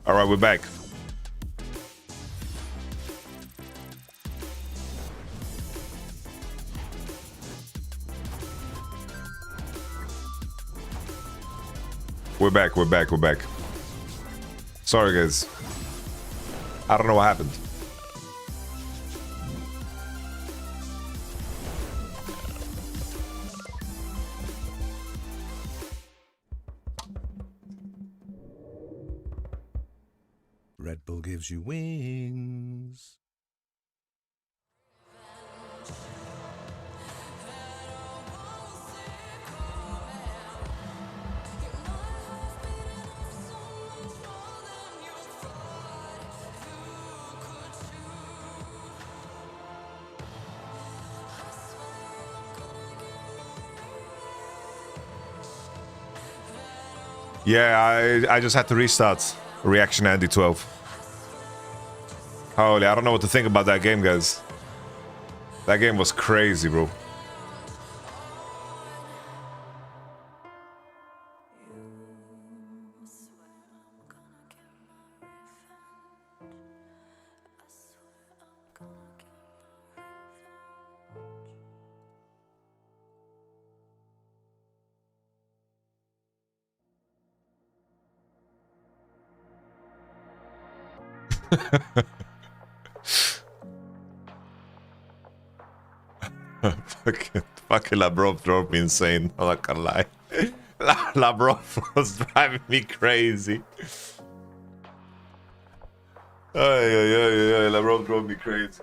All right, we're back. We're back. Sorry, guys. I don't know what happened. Red Bull gives you wings. Yeah, I just had to restart Reaction Andy 12. Holy, I don't know what to think about that game, guys. That game was crazy, bro. fucking Labrov drove me insane. I'm not gonna lie. Labrov was driving me crazy. Labrov drove me crazy.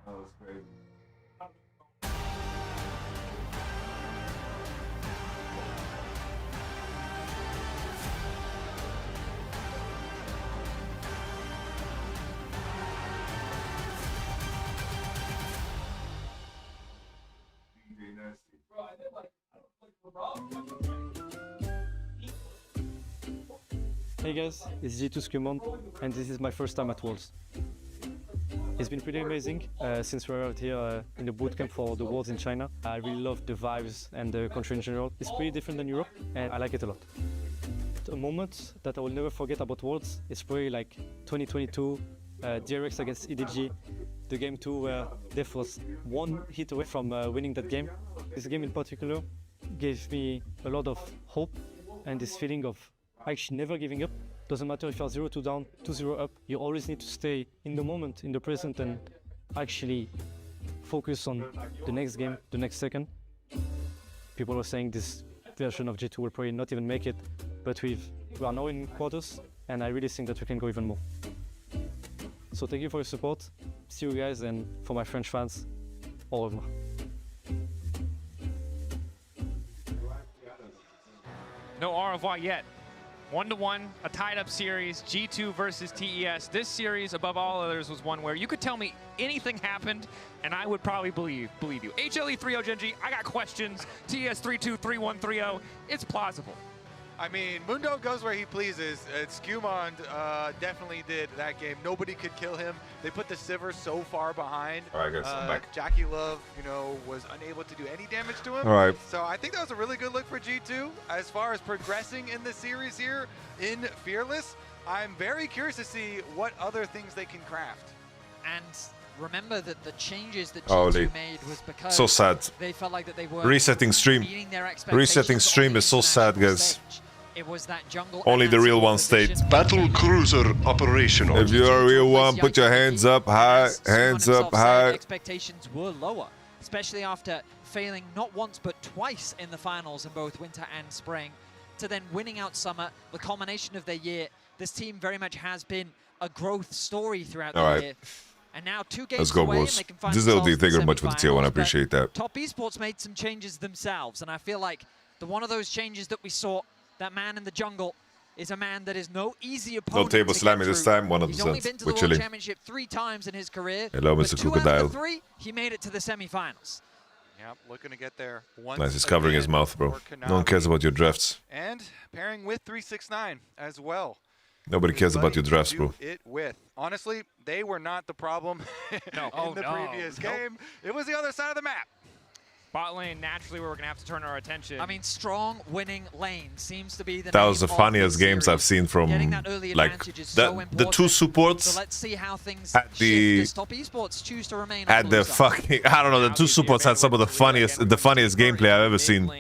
That was crazy. Hey guys, it's G2 Scumont, and this is my first time at Worlds. It's been pretty amazing since we're out here in the bootcamp for the Worlds in China. I really love the vibes and the country in general. It's pretty different than Europe, and I like it a lot. A moment that I will never forget about Worlds is probably like 2022, DRX against EDG, the game 2 where Def was one hit away from winning that game. This game in particular gave me a lot of hope and this feeling of actually never giving up. Doesn't matter if you're 0-2 down, 2-0 up, you always need to stay in the moment, in the present, and actually focus on the next game, the next second. People are saying this version of G2 will probably not even make it, but we are now in quarters, and I really think that we can go even more. So thank you for your support. See you guys, and for my French fans, au revoir. No au revoir yet. 1-1, a tied-up series, G2 versus TES. This series, above all others, was one where you could tell me anything happened, and I would probably believe you. HLE 3-0 Genji, I got questions. TES 3-2, 3-1, 3-0. It's plausible. I mean, Mundo goes where he pleases. Skumond definitely did that game. Nobody could kill him. They put the Sivir so far behind. All right, guys, I'm back. Jackie Love, you know, was unable to do any damage to him. All right. So I think that was a really good look for G2 as far as progressing in the series here in Fearless. I'm very curious to see what other things they can craft. And remember that the changes that Holy. G2 made was because So sad. they felt like that they were Resetting stream. meeting their expectations Resetting on stream the is so sad, international guys. stage. It was that jungle Only and the that real support one stayed. position. Battle cruiser operational. If you're a real one, put your hands up high, hands up high. Expectations were lower, especially after failing not once but twice in the finals in both winter and spring, to then winning out summer. The culmination of their year, this team very much has been a growth story throughout the year. And now 2 games Let's go, away, and boys. they can find This is themselves LD. in Thank you the very much for the tier 1. I semifinals, but appreciate that. Top Esports made some changes themselves, and I feel like one of those changes that we saw, that man in the jungle, is a man that is no easy opponent. table to slamming get this through. time, 100%. He's only been to the We're World chilling. Championship 3 times in his career. Hello, but Mr. 2 out Crocodile. of the 3, he made it to the semifinals. Yep, looking to get there once Nice, he's covering his again mouth, bro. for No one cares Kanavi. about your drafts. And pairing with 369 as well. Nobody cares about your Buddy drafts, to bro. do it with. Honestly, they were not the problem No. in the previous game. It was the other side of the map. Bot lane, naturally, where we're going to have to turn our attention. I mean, strong winning lane seems to be the That name was the of funniest this games I've series. seen from, Getting that early like, advantage is so the important. two supports So let's see how things at the- shift as Top Esports choose to remain at on the blue side. fucking, I don't know, the two supports had some of the funniest gameplay I've ever seen.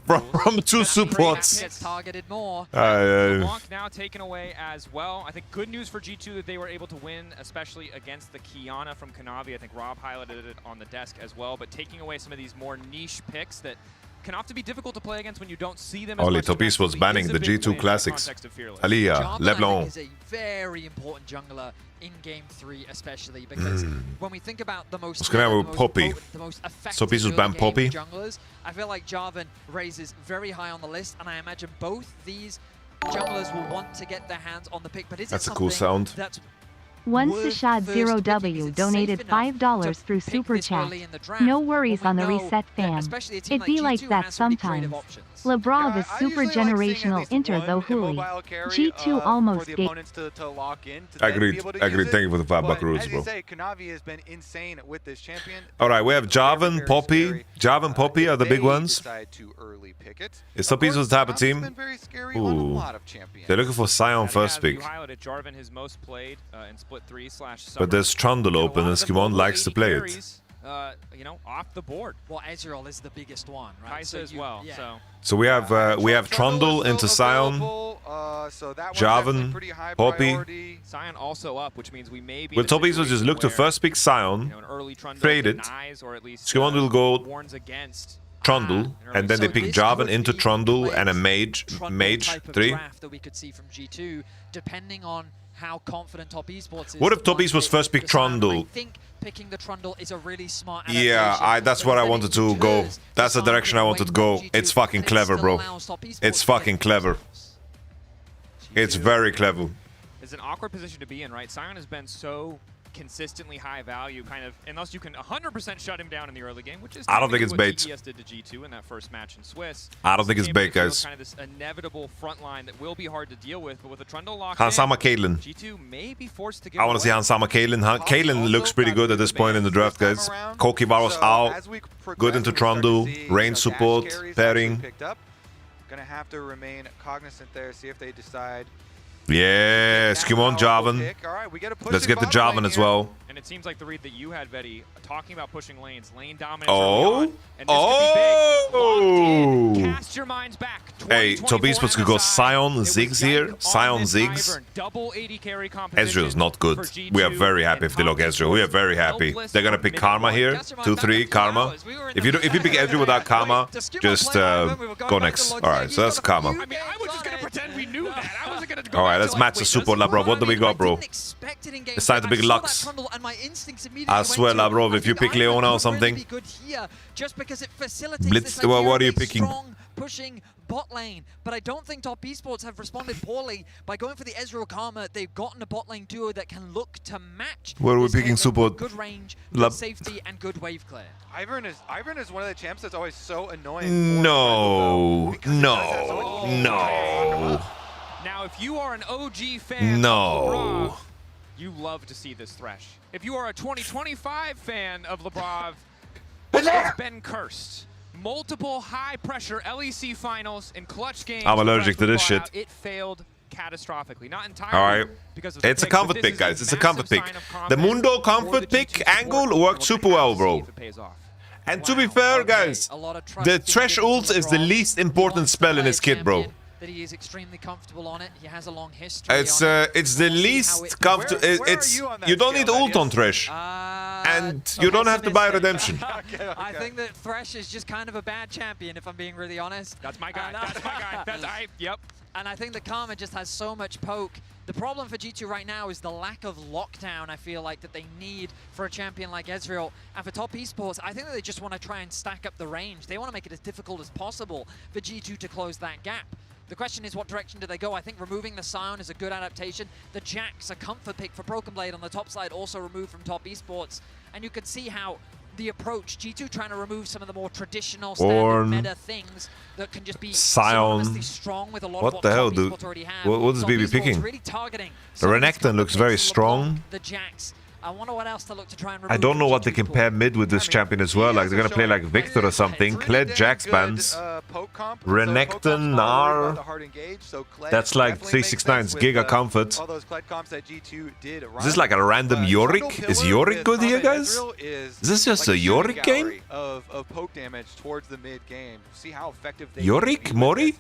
From two supports. Gets targeted more. LeBlanc now taken away as well. I think good news for G2 that they were able to win, especially against the Kiana from Kanavi. I think Rob highlighted it on the desk as well, but taking away some of these more niche picks that can often be difficult to play against when you don't see them as Oli much as Topis was naturally banning is a the big G2 win in the classics. context of Fearless. Aliyah, Jarvan, I think, Leblon. is a very important jungler in Game 3, especially because when we think about the most, What's going on with Poppy? The most effective Topis was early banned game Poppy? junglers, I feel like Jarvan raises very high on the list, and I imagine both these junglers will want to get their hands on the pick. But is That's it a cool something sound. that's One worth Sashad first picking? 0W Is it donated safe enough $5 to through pick Super this Chat. early in the draft No worries when on we the know reset that fam. especially a team It be like G2 that has some pretty creative sometimes. options? LeBron Yeah, is I super usually like seeing at generational least inter one though hooey. immobile carry, G2 for almost the gave. opponents to lock in. To then be Agreed, able to agreed. use Thank it. you for the $5 But rules, as bro. you say, Kanavi has been insane with this champion. All right, we have Very, Jarvan, very Poppy. scary. Jarvan, Poppy If are the big they ones. decide to early pick it. Is Of Topis course, the type of Kanavi's team? been very scary on a Ooh. lot of champions. They're looking for Sion first You pick. highlighted Jarvan, his most played in Split 3/Summer. But there's Trundle open and Skimon likes to play it. You know, off the board. Well, Ezreal is the biggest one, right? Kaisa as well. So So we have Trundle into Sion, Jarvan, Poppy. Sion also up, which means we may be. Will in a Topis will just situation look to where, first pick you Sion, know, an early Trundle trade it. denies, or at least Skimon will go warns against Trundle, and then they So pick this Jarvan could into be Trundle the and a Trundle mage type of 3. draft that we could see from G2, depending on how confident Top Esports is. What if Top once Esports was they first pick decide. And Trundle? I think picking the Trundle is a really smart Yeah, adaptation, that's what I because wanted then to it go. deters That's the Sion direction from I wanted to away go. from It's G2, fucking and it clever, still bro. allows Top Esports It's to get fucking into clever. themselves. It's very clever. It's an awkward position to be in, right? Sion has been so consistently high value, kind of, unless you can 100% shut him down in the early game, which is I don't think typically it's what bait. TES did to G2 in that first match in Swiss. I don't think it's This bait, game feels guys. Kind of this inevitable front line that will be hard to deal with, but with a Trundle locked Hansama in, Caitlyn. G2 may be forced to give I want to see away. Hansama Caitlyn. Caitlyn looks pretty good at this point in the draft, guys. Kokivaro's out. Good into Trundle. Rain support. Pairing. Gonna have to remain cognizant there, see if they decide. Yeah, Skimon, Jarvan. All right, we gotta push Let's it get the bottom lane Jarvan as here. well. And it seems like the read that you had, Vetty, talking about pushing lanes, lane dominance Oh. early on, and this could be big. Locked in. Oh. Cast your minds back. Hey, 20, Top Esports could go MSI. Sion, It was Ziggs Yank here. on Sion, this Ziggs. Ivern. Double 80 carry composition Ezreal's not good. for G2, We are very happy if they lock and Ezreal. We are very happy. helpless They're gonna from pick mid Karma one. here. 2-3 Karma. If you pick Ezreal without Karma, just go next. All right, so that's Karma. I mean, I was just gonna pretend we knew that. I wasn't gonna go All right, back let's to, match like, the support lab, bro. What do we got, bro? It's time to pick Lux. my instincts immediately I went swear, to, Lavrov, I if you think pick Ivan Leona or could something. Really be good here, just because it facilitates Blitz, this idea what are of you a picking? strong, pushing bot lane. But I don't think Top Esports have responded poorly by going for the Ezreal Karma. They've gotten a bot lane duo that can look to match. Where are we this picking Caitlyn with support? Good range, good safety, and good wave clear. Ivern is one of the champs that's always so annoying. No, Because it does have so no, many- no. Now, if you are an OG fan No. of Labrov, you love to see this Thresh. If you are a 2025 fan of Labrov, it's been cursed. Multiple high-pressure LEC finals and clutch games. I'm allergic to this Thresh was shit. brought out. It failed catastrophically. Not entirely. All right. Because of the It's a pick, but comfort this pick, is guys. It's a comfort massive pick. sign of The confidence Mundo for comfort the pick G2 support, angle and worked we're super gonna well, have to see bro. if it pays off. And to Wow, be fair, okay. guys, A lot of trust the being Thresh given to ult is the LeBron. least He important wants to spell in play his a kit, bro. champion That he is extremely comfortable on it. He has a long history. It's on it. it's the We'll see how least it comfortable. Where are It's you on that you don't scale, need ult on Thaddeus? Thresh, and you don't have to buy redemption. I think that Thresh is just kind of a bad champion, if I'm being really honest. That's my guy. And, That's my guy. Yep. And I think the Karma just has so much poke. The problem for G2 right now is the lack of lockdown, I feel like, that they need for a champion like Ezreal. And for Top Esports, I think that they just want to try and stack up the range. They want to make it as difficult as possible for G2 to close that gap. The question is, what direction do they go? I think removing the Scion is a good adaptation. The Jax, a comfort pick for Broken Blade on the top side, also removed from Top Esports. And you can see how the approach, G2 trying to remove some of the more traditional standard Ornn, meta things that can just be Scion. synonymously strong with a lot What of the hell, Top dude? Esports already have. What is Top BB Esports picking? really targeting The some of these Renekton looks comfort very picks, strong. The Jax. I wonder what else to look to try and remove. I don't know from what they G2's can pool. pair mid with this champion as well. Like they're gonna play like Victor or something. Kled, Jax bans. Renekton, Gnar. That's like 369's Giga Comfort. All those Kled comps that G2 did. Is this like a random Yorick? Is Yorick good here, guys? Is this just a Yorick game? Of poke damage towards the mid game. See how effective they Yorick? can be with Mori? it.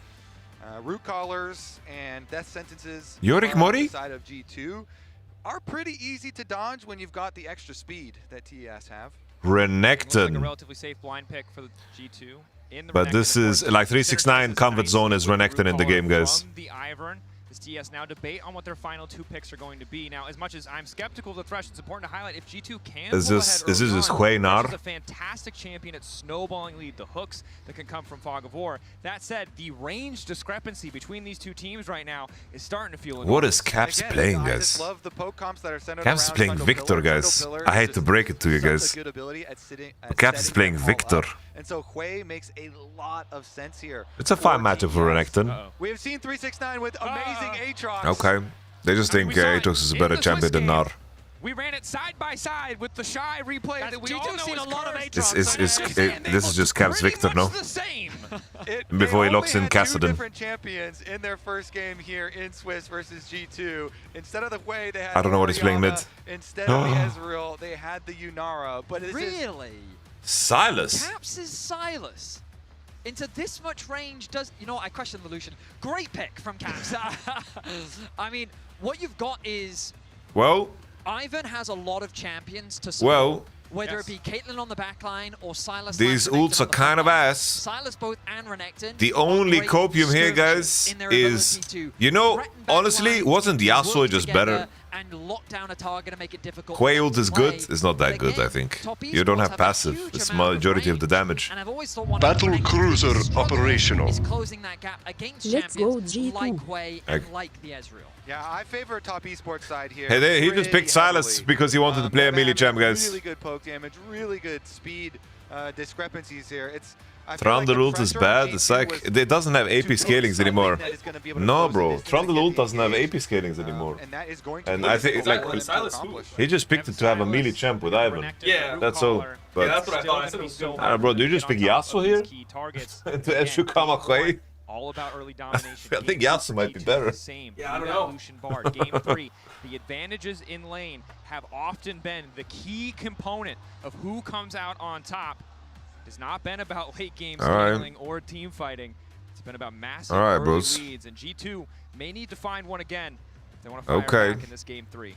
Root collars and death sentences Yorick on Mori? the side of G2 are pretty easy to dodge when you've got the extra speed that TES have. Looks like a Renekton. relatively safe blind pick for the G2. In the But Renekton, this of is course, like synergizes 369 comfort nicely zone is with the Renekton in the root game, collar guys. from the Ivern. This TS now debate on what their final two picks are going to be. Now, as much as I'm skeptical of the Thresh, it's important to highlight if G2 can Is pull this- ahead is early this on, Hui Thresh Nar? is a fantastic champion at snowballing lead, the hooks that can come from Fog of War. That said, the range discrepancy between these two teams right now is starting to feel What enormous. is Caps Again, playing, I just guys? love the poke comps that are centered Caps is around playing Trundle Victor, Pillar. guys. Trundle Pillar I is hate just to break it to you such a guys. good ability at Caps is setting playing them all Victor. up. And so Hui makes a lot of sense here. It's a fine matchup for Renekton. Uh-oh. We have seen 369 with amazing Aatrox. Okay. They just I mean, think we saw it Aatrox is a in better the champion Swiss than game. Nar. We ran it side by side with the shy replay that we all G2 know seen is a lot of cursed. This Aatrox. this is just Caps Pretty Victor, much no? the same. Before he They locks only in had Kassadin. two different champions in their first game here in Swiss versus G2. Instead of the way they had I don't know what he's playing mid. Orianna, Instead of the Ezreal, they had the Yunara. But this is Really? Silas. Caps is Silas. Into this much range does... You know what? I question the Lucian. Great pick from Caps. I mean, what you've got is... Well, Ivan has a lot of champions to Well, support. Whether it be Caitlyn on the backline or Silas. these / Renekton ults on are the kind of frontline. ass. Silas both and Renekton. The are only great copium here, skirmishers guys, in their is, ability to you know, threaten honestly, backlines, wasn't Yasuo work just together, better? And lock down a target and make it difficult. Quay for them ult to is play. good. It's not that But good, I again, think. Top You don't Esports have a passive. huge It's amount of majority of the range. damage. And I've always thought one Battle of the cruiser struggle operational. is closing that gap against Let's go, champions G2. like Quay and like the Ezreal. Yeah, I favor Top Esports side here. Hey, he just picked Silas heavily. because he wanted to play a They melee have champ, guys. Really good poke damage, really good speed discrepancies here. I feel like Trundle the ult is pressure on bad. It's G2 like was it doesn't have AP to poke scalings something anymore. that is gonna be able to No, close the bro. distance and Trundle get ult the doesn't have engage. AP scalings anymore. And that is going to And be I think it's difficult like for them to accomplish. he just picked it to have a melee champ with Ivan. Yeah, That's all. But that's what I thought. I said it was so Ah, bro, do you just pick Yasuo here? To Ezreal Quay? All about early domination. I think Game Yasuo might be G2 is better. the same. Yeah, I don't Without know. Lucian Bard. Game 3, the advantages in lane have often been the key component of who comes out on top. It's not been about late game scaling or team fighting. It's been about massive early bros. leads, and G2 may need to find one again if they want to fire back in this game 3.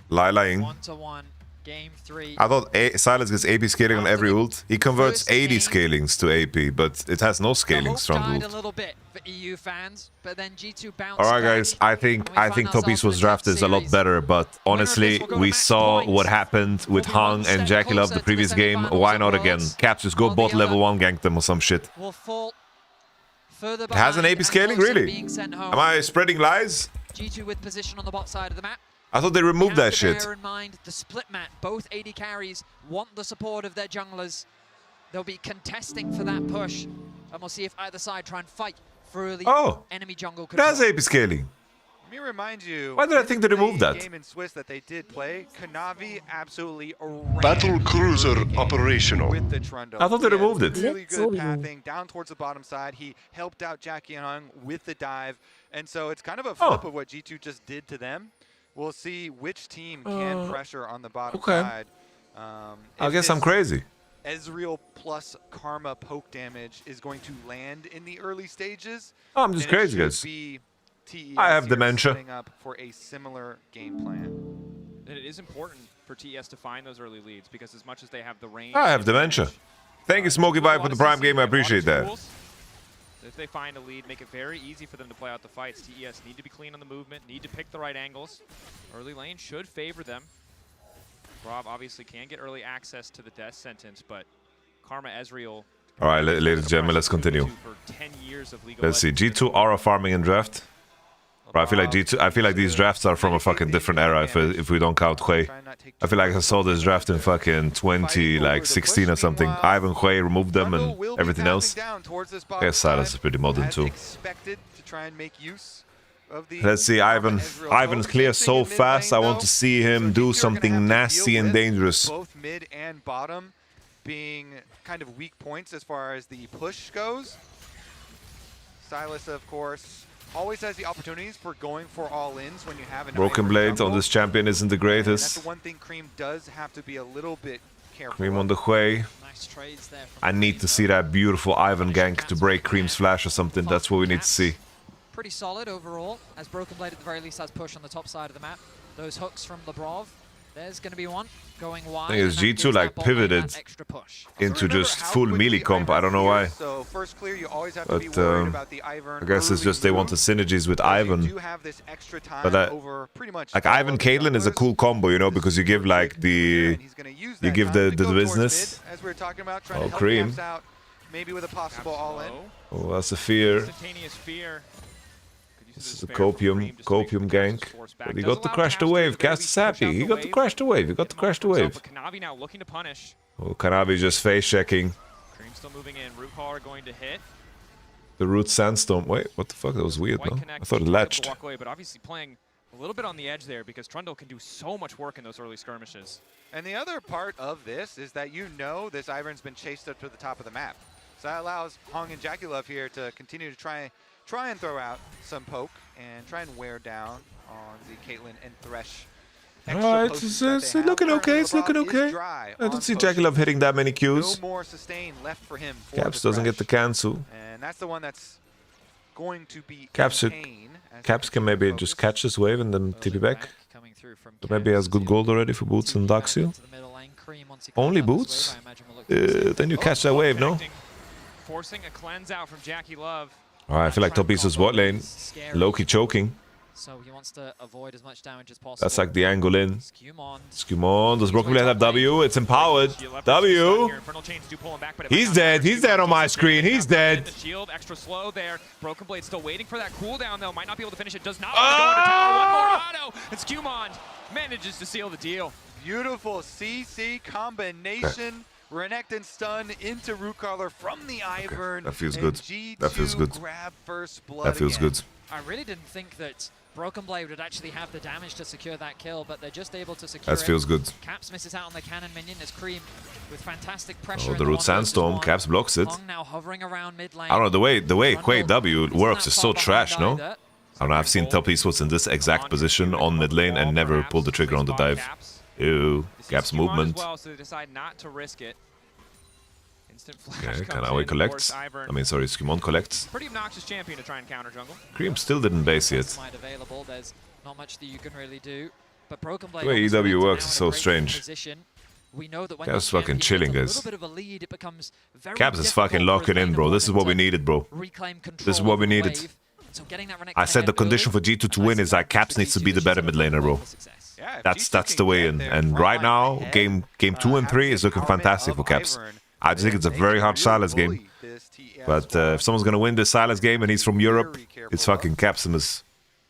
Lying. 1-1. Game 3. I thought Silas gets AP scaling on every ult. He converts 80 scalings to AP, but it has no scalings from died ult. a little bit for EU fans, but then G2 bounced Alright back, guys, I think and we find Top East ourselves in was a tough drafted is a lot series. better, but honestly, will go to we match saw points. what happened with We'll be one Hung and step Jackie Love closer the to previous the game. semi-finals Why of not again? Worlds. Caps just go While bot the level other 1 gank them or some shit. Will fall further It has an behind AP scaling, and closer to really? being sent home. Am I spreading lies? G2 with position on the bot side of the map. I thought they removed You that have to shit. bear in mind the split map. Both AD carries want the support of their junglers. They'll be contesting for that push, and we'll see if either side try and fight for early enemy jungle It control. has AP scaling. Let me remind you. Why did I think they removed the that? game in Swiss that they did play, Kanavi absolutely Battle cruiser operational. with the Trundle. I thought they He had removed it. Really good pathing down towards the bottom side. He helped out Jackie and Hung with the dive, and so it's kind of a flip of what G2 just did to them. We'll see which team can pressure on the bottom side. I guess I'm crazy. Ezreal plus Karma poke damage is going to land in the early stages. Oh, I'm just then it crazy, should guys. be TES I have here dementia. setting up for a similar game plan. And it is important for TES to find those early leads because as much as they have the range, I have dementia. Thank you, Smokey Vibe, for the Prime game. I appreciate that. If they find a lead, make it very easy for them to play out the fights. TES need to be clean on the movement, need to pick the right angles. Early lane should favor them. Rob obviously can get early access to the death sentence, but Karma Ezreal. All right, ladies and gentlemen, let's continue. For 10 years of League of Let's see. Legends. G2 aura farming in draft. Bro, I feel like G2. I feel like these drafts are from a fucking different era. If we don't count Hui, I feel like I saw this draft in fucking 2016 or something. Ivan Hui removed them and everything else. I guess Silas is pretty modern too. Let's see, Ivan. Ivan's clear so fast. I want to see him do something nasty and dangerous. Both mid and bottom being kind of weak points as far as the push goes. Silas, of course, always has the opportunities for going for all-ins when you have an Broken Blade on this champion isn't the That's greatest. the one thing Cream does have to be a little bit careful. Cream on the Hui. Nice trades there from I need to see that beautiful Ivan gank to break Cream's flash or something. That's what we need to see. Pretty solid overall, as Broken Blade at the very least has push on the top side of the map. Those hooks from Lebrov, there's going to be one going wide. I think it's and that G2 gives like that bot lane that pivoted extra push. into just full melee comp. I don't know why. So first clear, you always have to be But worried about the Ivern I guess it's early just they move. wanted synergies with Because you Ivan. do have this extra time But over pretty much like all Ivan of the Caitlyn is a junglers. cool combo, you know, because you give like the And he's gonna use you that give time the to go towards business. mid, as we were talking about, trying Oh, to help Cream. Caps out, maybe with a possible all-in. Oh, that's a fear. Instantaneous fear. Could use This the is a despair from copium Cream just to make sure gank. Caps is forced back. But he Does got to allow crash the Caps to wave. at the very Cast least is push happy. out He the got to wave. crash the wave. He got to Get crash the himself, wave. but Kanavi now looking to punish. Oh, Kanavi just face checking. Cream still moving in. Root caller going to hit. The root sandstorm. Wait, what the fuck? That was weird, White no? connect, I thought it able to latched. walk away, but obviously playing a little bit on the edge there because Trundle can do so much work in those early skirmishes. And the other part of this is that you know this Ivern's been chased up to the top of the map. So that allows Hong and Jackie Love here to continue to try and throw out some poke and try and wear down on the Caitlyn and Thresh. Alright, it's looking okay, it's looking okay. I don't see Jackie Love hitting that many Qs. No more sustain left for him. For Caps the doesn't get the Thresh. cancel. And that's the one that's going to be Caps in should- pain as Caps he can continues maybe to just focus. catch this wave and then TP back. Coming through from But maybe he has good gold already for boots and Darkseal. Only boots? Then you catch that wave, no? Connecting, forcing a cleanse out from Jackie Love. Alright, I feel like Top East is bot lane. Loki choking. So he wants to avoid as much damage as possible. That's like the angle in. Skewmon. Skewmon, does Broken Blade have W? It's empowered. W! He's dead. He's dead on my screen. He's dead. The shield extra slow there. Broken Blade still waiting for that cooldown though. Might not be able to finish it. Does not want to go into tower. One more auto. And Skewmon manages to seal the deal. Beautiful CC combination. Renekton stun into Root Caller from the Ivern. that feels and good. G2 That feels good. grab first blood That feels again. good. I really didn't think that Broken Blade would actually have the damage to secure that kill, but they're just able to secure That it. feels good. Caps misses out on the cannon minion as Cream with fantastic pressure. Oh, in the one root versus sandstorm. one. Caps blocks it. Hong now hovering around mid lane. I don't know, the way Quay Trundle W isn't works that is far so behind trash, no? either. I don't know, I've seen Top Esports in this exact position on mid lane and never pulled the trigger on the dive. Ew, Caps movement. Well, so they decide not to risk it. Instant flash Okay, comes Kanawi in, collects. force Ivern. I mean, sorry, Skewmon collects. Pretty obnoxious champion to try and counter jungle. Cream still didn't base yet. Smite available. There's not much that you can really do. But Broken Blade The way obviously EW now works in is a so great strange. position. We know that when Caps the fucking champion chilling, gets a guys. little bit of a lead, it becomes very Caps is fucking difficult for locking his in, main bro. This is what we opponent to needed, bro. reclaim control This is what over we the needed. wave. So getting that I said the condition for G2 to win is that Caps needs to be the better mid laner, bro. Yeah, if That's G2 the can way get in. there, And front right line now, ahead, game 2 and 3 having is the looking empowerment fantastic of for Caps. Ivern, I just think it's a they very can hard really Silas game. bully this TES But squad. if someone's gonna win this Silas game and he's from Europe, Very careful it's fucking of. Capsimus.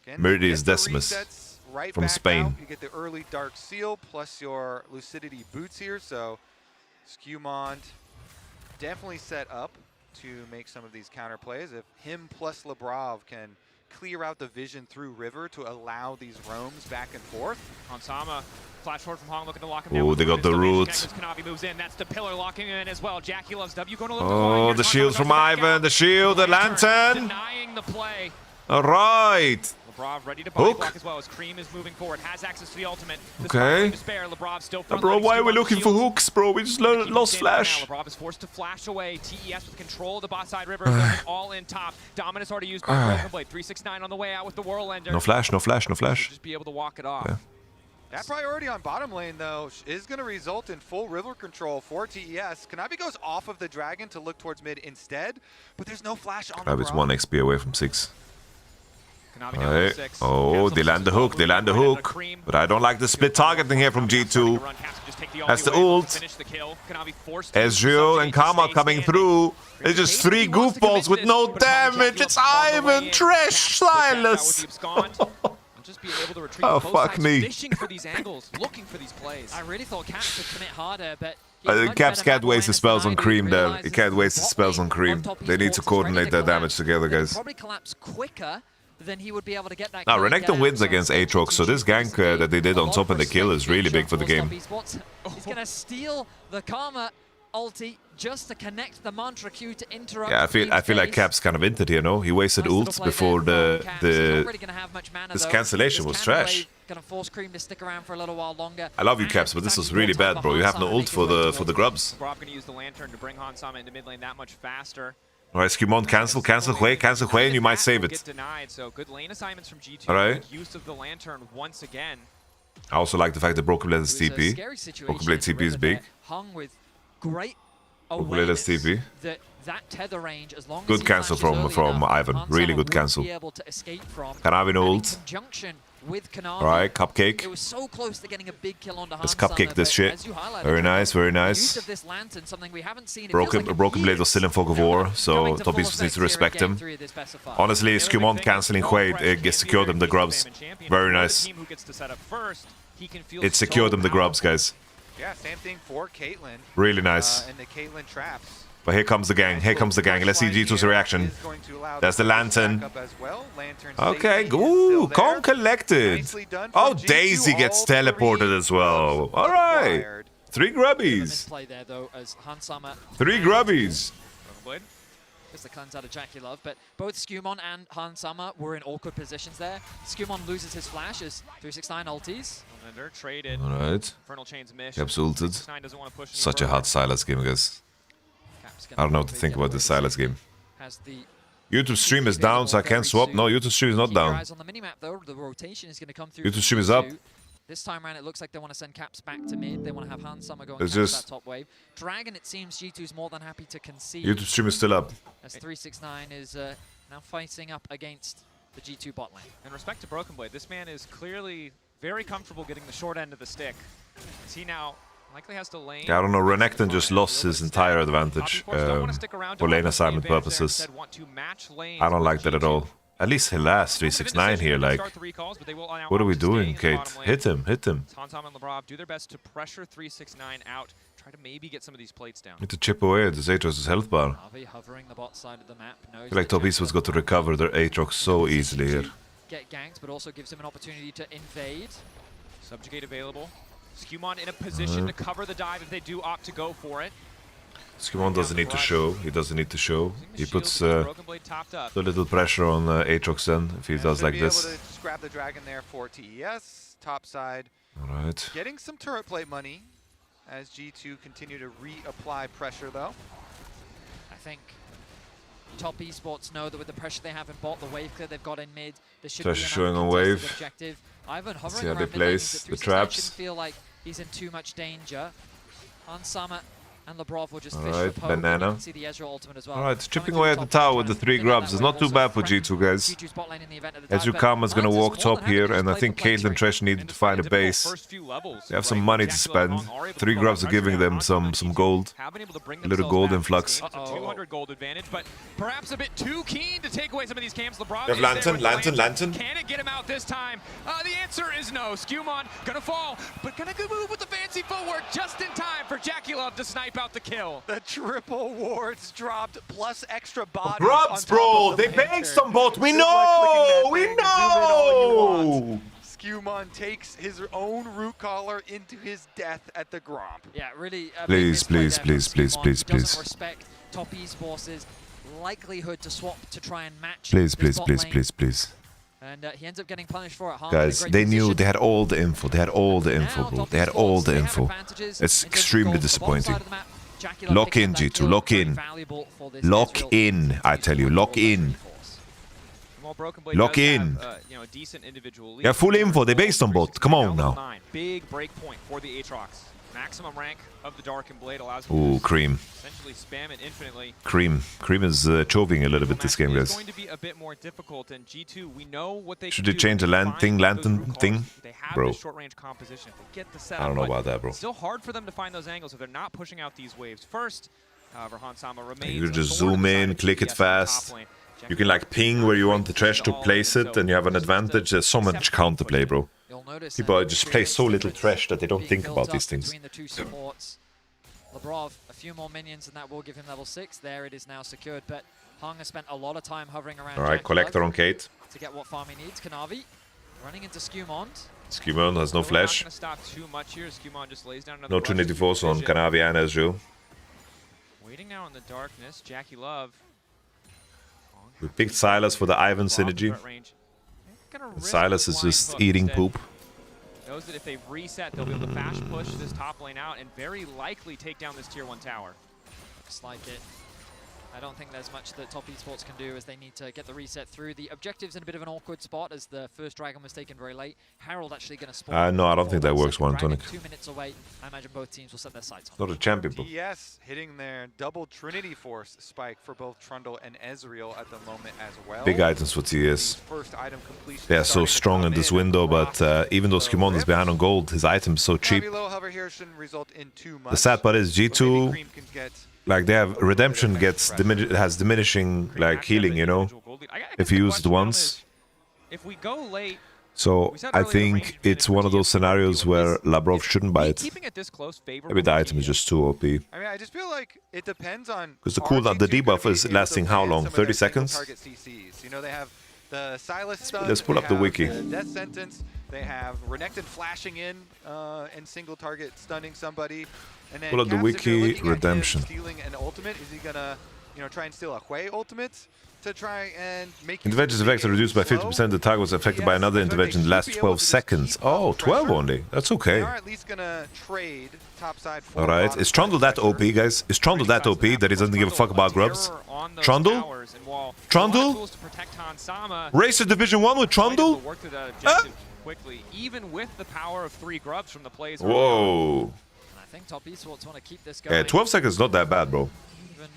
Again, they Meridius get the Decimus resets right from back Spain. out. You get the early Dark Seal plus your Lucidity boots here, so Skewmond definitely set up to make some of these counter plays. If him plus Lebrov can clear out the vision through River to allow these roams back and forth. Hansama, flash forward from Hong, looking to lock him down. Oh, with they got the Still managing root. to connect as Kanavi moves in. That's the pillar locking him in as well. Jackie loves W going to look to Oh, line. the Here's shield Hansama from goes back Ivan, out. the shield, the lantern. Denying the play. All right. Lebrov ready to body Hook. block as well as Cream is moving forward. Has access to the ultimate. The Okay. to spare. Lebrov still front Bro, line. why are we Skewmond looking for shields. hooks, bro? We just Keep him lost standing right flash. now. Lebrov is forced to flash away. TES with control of the bot side river. Going all in top. Dominance already used by Broken Blade. 369 on the way out with the Whirlender. No flash, no flash, no Should flash. just be able to walk it off. Yeah. That priority on bottom lane, though, is going to result in full river control for TES. Kanavi goes off of the dragon to look towards mid instead, but there's no flash on Crab is Lebrov. 1 XP away from 6. Kanavi down Right. to 6. Oh, Cancel they land the misses hook, well, they land the moving right hook. into Cream. But I don't like the split targeting here from G2. Run, Caps just take the That's the ulti away, ult. finish the kill. Kanavi forced to Ezreal and subjugate to Karma stay coming standing. through. It's just 3 He wants to commit goofballs with this, no but Tommy damage. Jackie It's all the way Ivan. in. Trash Caps puts that out Silas. with the abscond. And just be able to retreat. Oh, Both fuck sides me. Fishing for these angles, looking for these plays. I really thought Caps would commit harder, but he's much Caps better can't map waste his awareness spells than on I do. Cream there. Realizes He can't the waste his bot spells lane on Cream. on top of They his need to forces ready coordinate their collapse. damage together, They'll guys. probably collapse quicker than he would be able to get that Now, kill and get Renekton out. wins So against Aatrox, so this gank that they did a on lot top of the kill is respect really being big for the shown game. for Stop Esports. He's going to steal the Karma ulti just to connect the Mantra Q to interrupt. Yeah, I feel like Cream's Caps kind of hinted here, no? He wasted Nice little ults play before there from Caps. He's not the really gonna have much mana, this though. cancellation This was Cannon trash. Wave gonna force Cream to stick around for a little while longer. I love you, And Caps, but this he's was actually really brought bad, bro. You have no Hansama ult for making his way the towards grubs. Lebrov going to use the lantern to bring Hansama into mid lane that much faster. Alright, Skewmond, cancel Hwei, and you might save Get it. denied, so good lane assignments from G2. Alright. Good use of the lantern once again. I also like the fact that Broken Blade It is was a TP. scary situation Broken Blade for TP is River big. there, hung with great Broken Blade is awareness TP. that tether range, as long as Good he cancel flashes from early enough, Ivan. Hansama Really good would cancel. be able to escape from. Kanavi no And in ult. conjunction with Kanavi, Alright, it Cupcake. was so close to getting a big kill onto Let's Hansama, cupcake this but shit. as you highlighted, Very nice, very the use nice. of this lantern, something we haven't seen. It feels Broken like Blade years was still in fog of war, so coming to top full Esports needs to effect here in respect game him. 3 of this best of 5. Honestly, The other big Skewmond thing is canceling no Hwei pressure secured them the champion, grubs. famous champion. Very For the nice. team who gets to set up first, he can feel It so secured them the grubs, powerful. guys. Yeah, same thing for Caitlyn. Really nice. And the Caitlyn traps. But here comes the gang. Here comes the gang. Let's see G2's reaction. That's the lantern. Okay, ooh, calm collected. Oh, Daisy gets teleported as well. All right. 3 grubbies. Play there though, as Hansama 3 grubbies. Broken Blade. gets the cleanse out of Jackie Love, but both Skewmon and Hansama were in awkward positions there. Skewmon loses his flash as 369 ulties. And they're traded. All right. Infernal Chain's mission. Caps ulted. 9 doesn't want to push any Such a further. hot Silas game, guys. I don't know what to think about this Silas game. Has the YouTube stream is down, so I can't swap. No, YouTube stream is not Keep your down. eyes on the minimap though. The rotation is going to come through. YouTube from stream is up. G2. This time around, it looks like they want to send Caps back to mid. They want to have Hansama go and It's catch just- that top wave. Dragon, it seems G2's more than happy to concede. YouTube stream is still up. As 369 is now facing up against the G2 bot lane. In respect to Broken Blade, this man is clearly very comfortable getting the short end of the stick. As he now likely has to lane. Yeah, I don't know. Renekton just lost his entire advantage for lane assignment purposes. I don't like that at all. At least he lasts 369 here. Like, what are we doing, Kate? Hit him, hit him. Hansama and Lebrov do their best to pressure 369 out. Try to maybe get some of these plates down. Need to chip away at this Aatrox's health bar. Navi hovering the bot side of the map. I feel like top Eastwood's got to recover their Aatrox so easily here. Get ganked, but also gives him an opportunity to invade. Subjugate available. Skewmon in a position to cover the dive if they do opt to go for it. Skewmon doesn't need to show. He doesn't need to show. Using the He shield puts to keep Broken Blade topped up. a little pressure on Aatrox then if he does like this. Able to just grab the dragon there for TES. Top side. Alright. Getting some turret plate money as G2 continue to reapply pressure though. I think Top Esports know that with the pressure they have in bot, the wave clear they've got in mid, there should Pressure be showing on contested wave. objective. Ivan hovering See how around they mid lane place means that the 369 traps. shouldn't feel like he's in too much danger. Hansama and Labrov will just fish Alright, for poke. And banana. you can see the Ezreal ultimate as well. Alright, Coming chipping through away the at the top tower lane, with the trying 3 to grubs. that It's wave, not too also bad for threaten G2, guys. G2's bot lane in the event of the As dive, but Karma's gonna Hunters walk more top than happy here, to just and I play think the play Caitlyn straight. Trash needed to find a base. They have some money to spend. 3 grubs are giving them some gold. A little gold influx. 200 gold advantage, but perhaps a bit too keen to take away some of these camps. LeBron They have is there Lantern, with Lantern, Lantern. Can it get him out this time? The answer is no. Skewmon gonna fall, but gonna go move with the fancy footwork just in time for JackieLove to snipe out the kill. The triple wards dropped plus extra bodies. Grubs, on top bro! of the They Panther. banged some bot! We Just like clicking that know! We thing, zoom in all you want. know! Skewmon takes his own root collar into his death at the Gromp. Yeah, really. Please, please, please, please, Skewmon. please, He doesn't please. respect Top Esports' likelihood to swap to try and match. Please, this please, bot please, lane. please, please. And he ends up getting punished for it. Harm in a Guys, great they knew position. they had all the info. They had all the Now, info, bro. Top They had all Esports, the they have info. advantages It's in terms of extremely gold. The bottom disappointing. side of the map, JackieLove Lock picking in, up that G2, kill, lock very in. valuable for this Lock Ezreal in, I tell you, lock in. While Broken Blade Lock does in. have, a decent individual lead, Yeah, full info. They gold based on for bot. Come on level now. 9. Big break point for the Aatrox. Maximum rank of the Darkened Blade allows Ooh, him to cream. essentially spam it infinitely. Cream. Cream is choving a little bit this game, It's guys. going to be a bit more difficult, and G2, we know what they Should can they do. change the They land find thing, those lantern root thing? cars. They have Bro. the short-range composition. They get the setup. I don't know but about that, bro. Still hard for them to find those angles if they're not pushing out these waves. First, however, Hansama remains. You a just thorn in zoom the side in, of click it TES on the top fast. lane. You can like ping where you want the trash to place it, and you have an advantage. There's so much counterplay, bro. You'll notice People an just play so experience little difference trash that they don't being think built about up these things. Between the two supports. Labrov, a few more minions, and that will give him level 6. There it is now secured, but Hung has spent a lot of time hovering around. Alright, JackieLove collector on Kate. to get what farm he needs. Kanavi running into Skewmon. Skewmon has no We're flash. not going to stop too much here. Skewmon just lays down another No rush Trinity to Force on vision. Kanavi and Ezreal. Waiting now in the darkness. JackieLove. We picked Silas for the Ivan synergy. Silas is just eating poop. Knows that if they reset, they'll be able to fast push this top lane out and very likely take down this tier 1 tower. Looks like it. I don't think there's much that Top Esports can do as they need to get the reset through. The objective's in a bit of an awkward spot as the first dragon was taken very late. Harold actually going to spawn. No, I don't think that before works, second one dragon, tonic. 2 minutes away. I imagine both teams will set their sights on. Not a champion, bro. TES hitting their double Trinity Force spike for both Trundle and Ezreal at the moment as well. Big items for TES. First item completion They are so starting to strong come in this in. window, but even though The Skewmon is Rift. behind on gold, his item's so cheap. Heavy low hover here shouldn't result in too much. The sad part is but maybe G2, Cream can get like they have a little bit redemption of gets extra pressure. has diminishing like healing, you know, if you use it once. If we go late, So I think it's one of those scenarios where Labrov shouldn't buy it. keeping it this close, Maybe the item is just too OP. I mean, I just feel like it depends on. Because the are cooldown, the G2 gonna debuff be is able to lasting how land long? some of 30 their single seconds? target CCs. You know, they have the Silas stun. Let's pull they up the have wiki. The Death Sentence. They have Renekton flashing in and single target stunning somebody. And then Pull up the Caps, if you're wiki, looking at him redemption. stealing an ultimate, is he gonna, try and steal a Hwei ultimate to try and make Intervention's effects are reduced by 50%. The target was affected by another intervention in the last 12 seconds. Oh, 12 only. That's They okay. are at least gonna trade topside for Alright, bottom is Trundle side that OP, pressure. guys? Is Trundle that OP that he doesn't give a fuck about grubs? Trundle? Trundle? Race to Division 1 with Trundle? Quickly, even with the power of 3 grubs from the plays. Whoa. And I think Top Esports want to keep this going. Yeah, 12 seconds is not that bad, bro. Even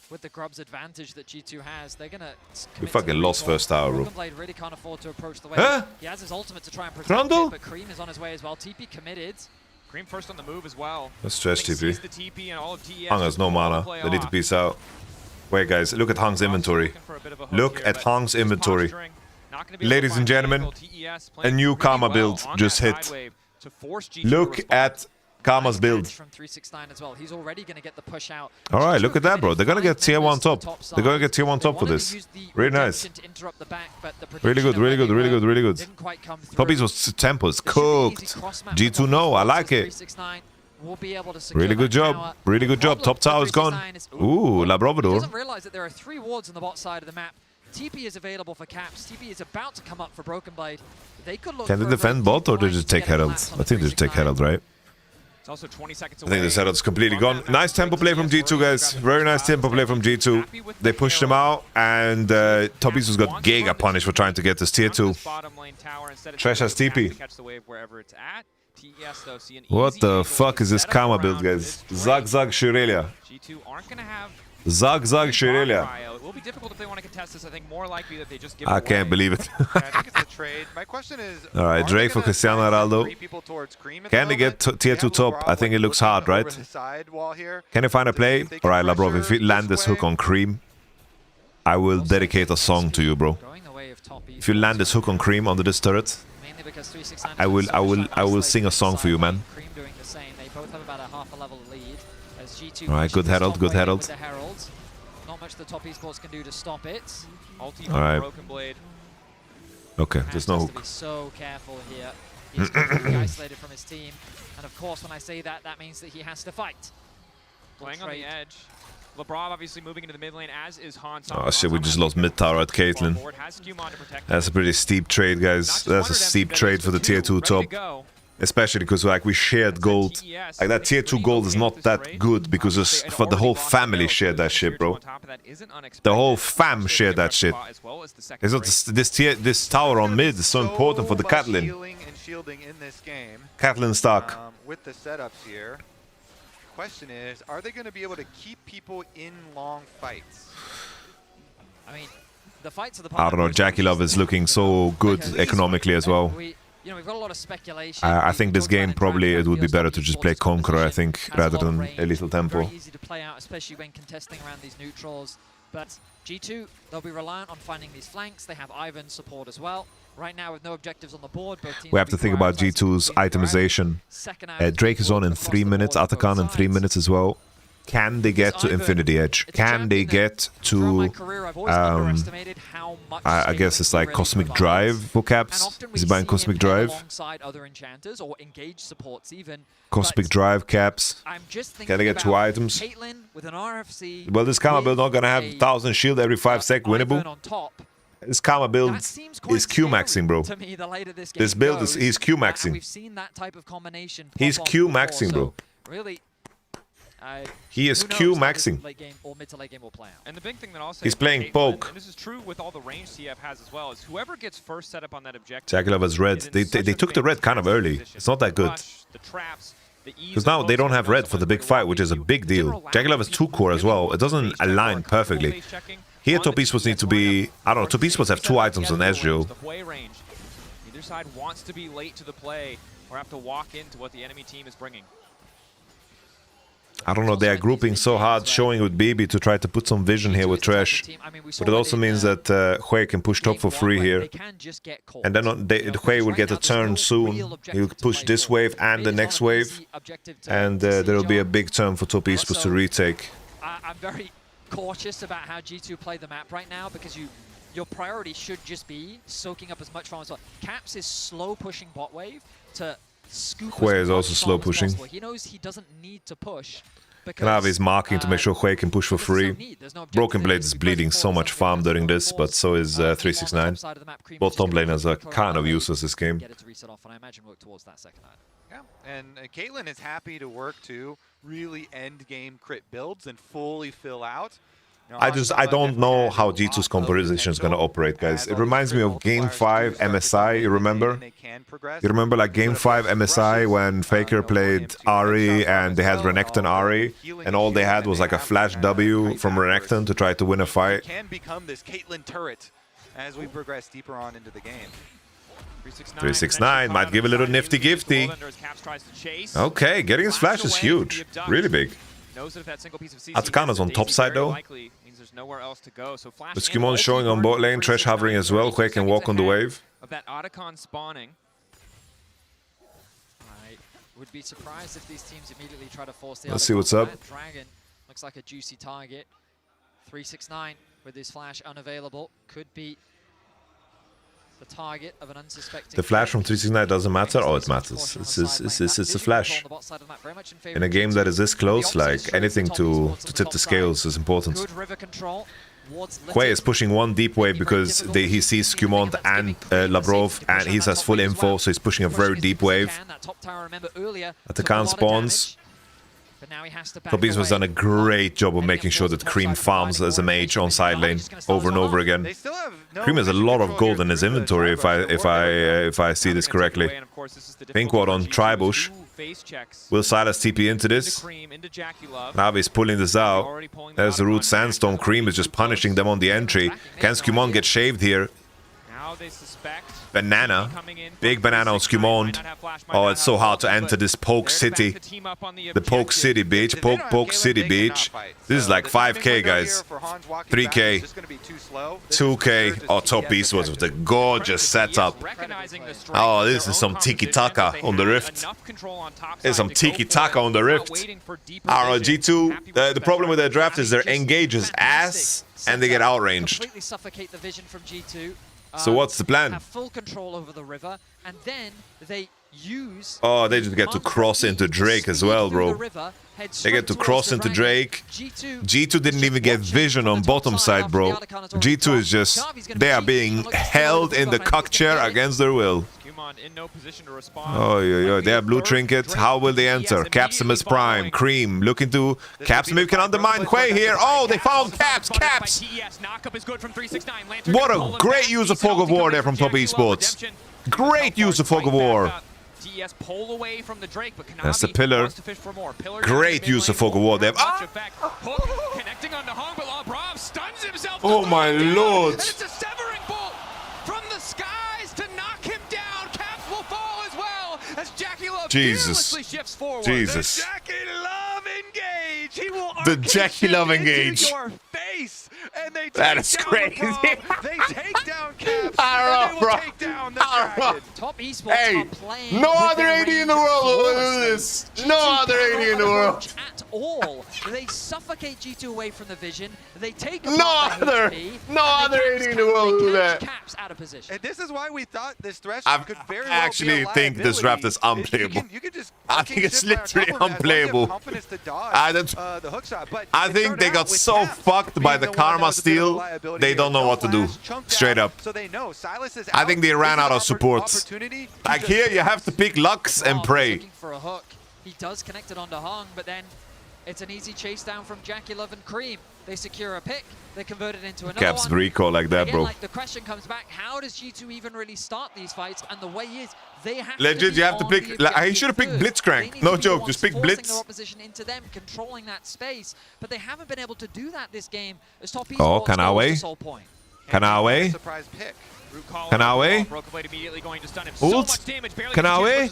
with the grubs advantage that G2 has, they're going to. We fucking lost first tower, bro. Broken Blade really can't afford to approach the wave. Huh? He has his ultimate to try and protect Trundle? it, but Cream is on his way as well. TP committed. Cream first on the move as well. Let's stretch I think TP. sees the TP and all of TES Hung has no just pull the mana. play They need to off. peace out. Wait, guys, look at Hung's inventory. Looking for a bit of a hook Look here, at but Hong's just inventory. posturing. Not gonna be able to Ladies find and the gentlemen, angle. TES a playing new really Karma well build on just that hit. side wave to force G2 to Look respond. at Karma's Nice build. catch from 369 as well. He's already going to get the push out. Alright, G2 look at that, bro. committed They're gonna 5 get tier 1 members to the top. side. They're gonna get tier 1 They top for wanted this. to use the Really nice. redemption to interrupt the back, but the Really good, prediction really of good, where really they good, really were good. didn't quite come through. Poppies was tempo is This should be an easy cooked. cross-match G2 for no, I Top like it. 369 will be able to secure Really good that job. tower. Really good job. Problem Top for tower's gone. 369 is- Ooh, He Labrador. doesn't realize that there are 3 wards on the bot side of the map. TP is available for Caps. TP is about to come up for Broken Blade. They could look Can they for a very defend bot or deep they line just to take get a Herald? collapse on I the think they just take 369. Herald, right? It's also 20 seconds I away. think the setup's completely gone. Nice tempo play from G2, guys. Very nice tempo play from G2. They pushed him out, and Top East got Giga punished for trying to get this tier 2. Trash has TP. What the fuck is this Karma build, guys? Zag Shirelia. G2 aren't going to have Zag Shirelia. It will be difficult if they want to contest this. I think more likely that they just give I it can't away. believe it. I think it's a trade. My question is, Alright, Drake for Cristiano Ronaldo. Can they get tier 2 top? I think it looks hard, right? Can you find a play? Alright, Labrov, if you land this hook on Cream, I will dedicate a song to you, bro. Going the way of top If you land this hook on Cream onto this turret, mainly because 369 I will sing a song for you, man. Cream doing the same. They both have about a half a level lead as G2 Alright, good Herald, good Herald. Not much the top esports can do to stop it. Ulti All right. Broken Blade. Okay, there's no Has to hook. be so careful here. He's completely isolated from his team. And of course, when I say that, that means that he has to fight. Playing on the edge. Labrov obviously moving into the mid lane, as is Han. Oh shit, we just lost mid tower at Caitlyn. That's a pretty steep trade, guys. That's a steep trade for the tier 2 top. Especially because like we shared gold. Like that tier 2 gold is not that good because it's for the whole family shared that shit, bro. The whole fam shared that shit. It's not this tower on mid is so important for the Caitlyn. Caitlyn Stark. With the setups here, question is, are they going to be able to keep people in long fights? I mean, the fights of the I don't know, Jackie Love is looking so good economically as well. You know, we've got a lot of speculation. I think this game probably it would be better to just play Conqueror, I think, rather than a little tempo. Very easy to play out, especially when contesting around these neutrals. But G2, they'll be reliant on finding these flanks. They have Ivan support as well. Right now, with no objectives on the board, both teams We have to think about G2's itemization. Drake is on in 3 minutes, Atakan in 3 minutes as well. Can they get to Infinity Edge? Can they get to, I guess it's like Cosmic Drive for Caps? Is he buying Cosmic Drive? Cosmic Drive, Caps. Can they get 2 items? Well, this Karma build not gonna have 1000 shield every 5 sec winnable. This Karma build is Q-maxing, bro. This build is, he's Q-maxing. He's Q-maxing, bro. Really, he is Q-maxing. And the big thing that also he's playing poke. And this is true with all the range TF has as well, is whoever gets first set up on that objective. Jackie has red. They took the red kind of early. It's not that good. Because now they don't have red for the big fight, which is a big deal. Jackie has 2 core as well. It doesn't align perfectly. Here, top esports need to be... I don't know, top esports have 2 items on Ezreal. Either side wants to be late to the play or have to walk into what the enemy team is bringing. I don't know, they are grouping so hard, showing with BB to try to put some vision here with Trash. But it also means that Hui can push top for free here. And then Hui will get a turn soon. He'll push this wave and the next wave. And there will be a big turn for top esports to retake. I'm very cautious about how G2 play the map right now because your priority should just be soaking up as much farm as well. Caps is slow pushing bot wave to scoop Hui is also slow pushing. He knows he doesn't need to push. Knavi is marking to make sure Hui can push for free. Broken Blade is bleeding so much farm during this, but so is 369. Both top laners are kind of useless this game. Yeah, and Caitlyn is happy to work to really end game crit builds and fully fill out. I don't know how G2's composition is going to operate, guys. It reminds me of Game 5 MSI, you remember? You remember like Game 5 MSI when Faker played Ahri and they had Renekton Ahri and all they had was like a flash W from Renekton to try to win a fight? Can become this Caitlyn turret as we progress deeper on into the game. 369 might give a little nifty gifty. Okay, getting his flash is huge. Really big. Atacana's on top side though. But Skimon showing on bot lane, Trash hovering as well. Hui can walk on the wave. Of that Otacon spawning. I would be surprised if these teams immediately try to force the Let's see what's up. Dragon looks like a juicy target. 369 with his flash unavailable could be the target of an unsuspecting. The flash from 369 doesn't matter? Oh, it matters. It's a flash. In a game that is this close, like anything to tip the scales is important. Good river control. Wards Quay is pushing one deep wave because he sees Skumont and Lavrov, and he has full info, so he's pushing a very deep wave. At the Khan spawns. Tobias has done a great job of making sure that Cream farms as a mage on side lane over and over again. Cream has a lot of gold in his inventory, if I see this correctly. Pinkwad on Tribush. Will Silas TP into this? Now he's pulling this out. There's the Root Sandstorm. Cream is just punishing them on the entry. Can Skumont get shaved here? Banana. Big banana on Skumont. Oh, it's so hard to enter this Poke City. The Poke City beach. Poke City beach. This is like 5k, guys. 3k. 2k. Oh, Top East was with a gorgeous setup. Oh, this is some tiki-taka on the Rift. There's some tiki-taka on the Rift. RG2, the problem with their draft is their engage is ass and they get outranged. So what's the plan? Have full control over the river, and then they use. Oh, they just get to cross into Drake as well, bro. They get to cross into Drake. G2 didn't even get vision on bottom side, bro. G2 is just, they are being held in the cuck chair against their will. Oh, yeah, they have blue trinket. How will they enter? Capsimus Prime, Cream, looking to Capsimus can undermine Quay here. Oh, they found Caps. What a great use of Fog of War there from Top Esports. Great use of Fog of War. TES pull away from the Drake, but that's the pillar. Great use of Fog of War there. Hook connecting onto Hong, but Lavrov stuns himself. Oh my lord. And it's a severing bolt from the skies to knock him down. Caps will fall as well as Jackie Love fearlessly shifts forward. Jesus. The Jackie Love engage. He will the Jackie Love engage. Your face. And they that is crazy. They take down Caps. And they will take down the Dragon. Top Esports are playing no other AD in the world will do this. No other AD in the world. At all. They suffocate G2 away from the vision. They take no other AD in the world will do that. Caps out of position. And this is why we thought this thresh could very well I actually think this draft is unplayable. I think it's literally unplayable. I think they got so fucked by the Karma steal, they don't know what to do. Straight up. I think they ran out of support. Like here, you have to pick Lux and pray. For a hook. He does connect it onto Hong, but then it's an easy chase down from Jackie Love and Cream. They secure a pick. They convert it into another Caps one. recall like that, Again, bro. like the question comes back, how does G2 even really start these fights? And the way is, they have legit, you have to pick. He should have picked Blitzcrank. No joke, just pick Blitz. Their opposition into them, controlling that space, but they haven't been able to do that this game. As Top oh, Kanawe. Kanawe. Kanawe. Ult. Kanawe.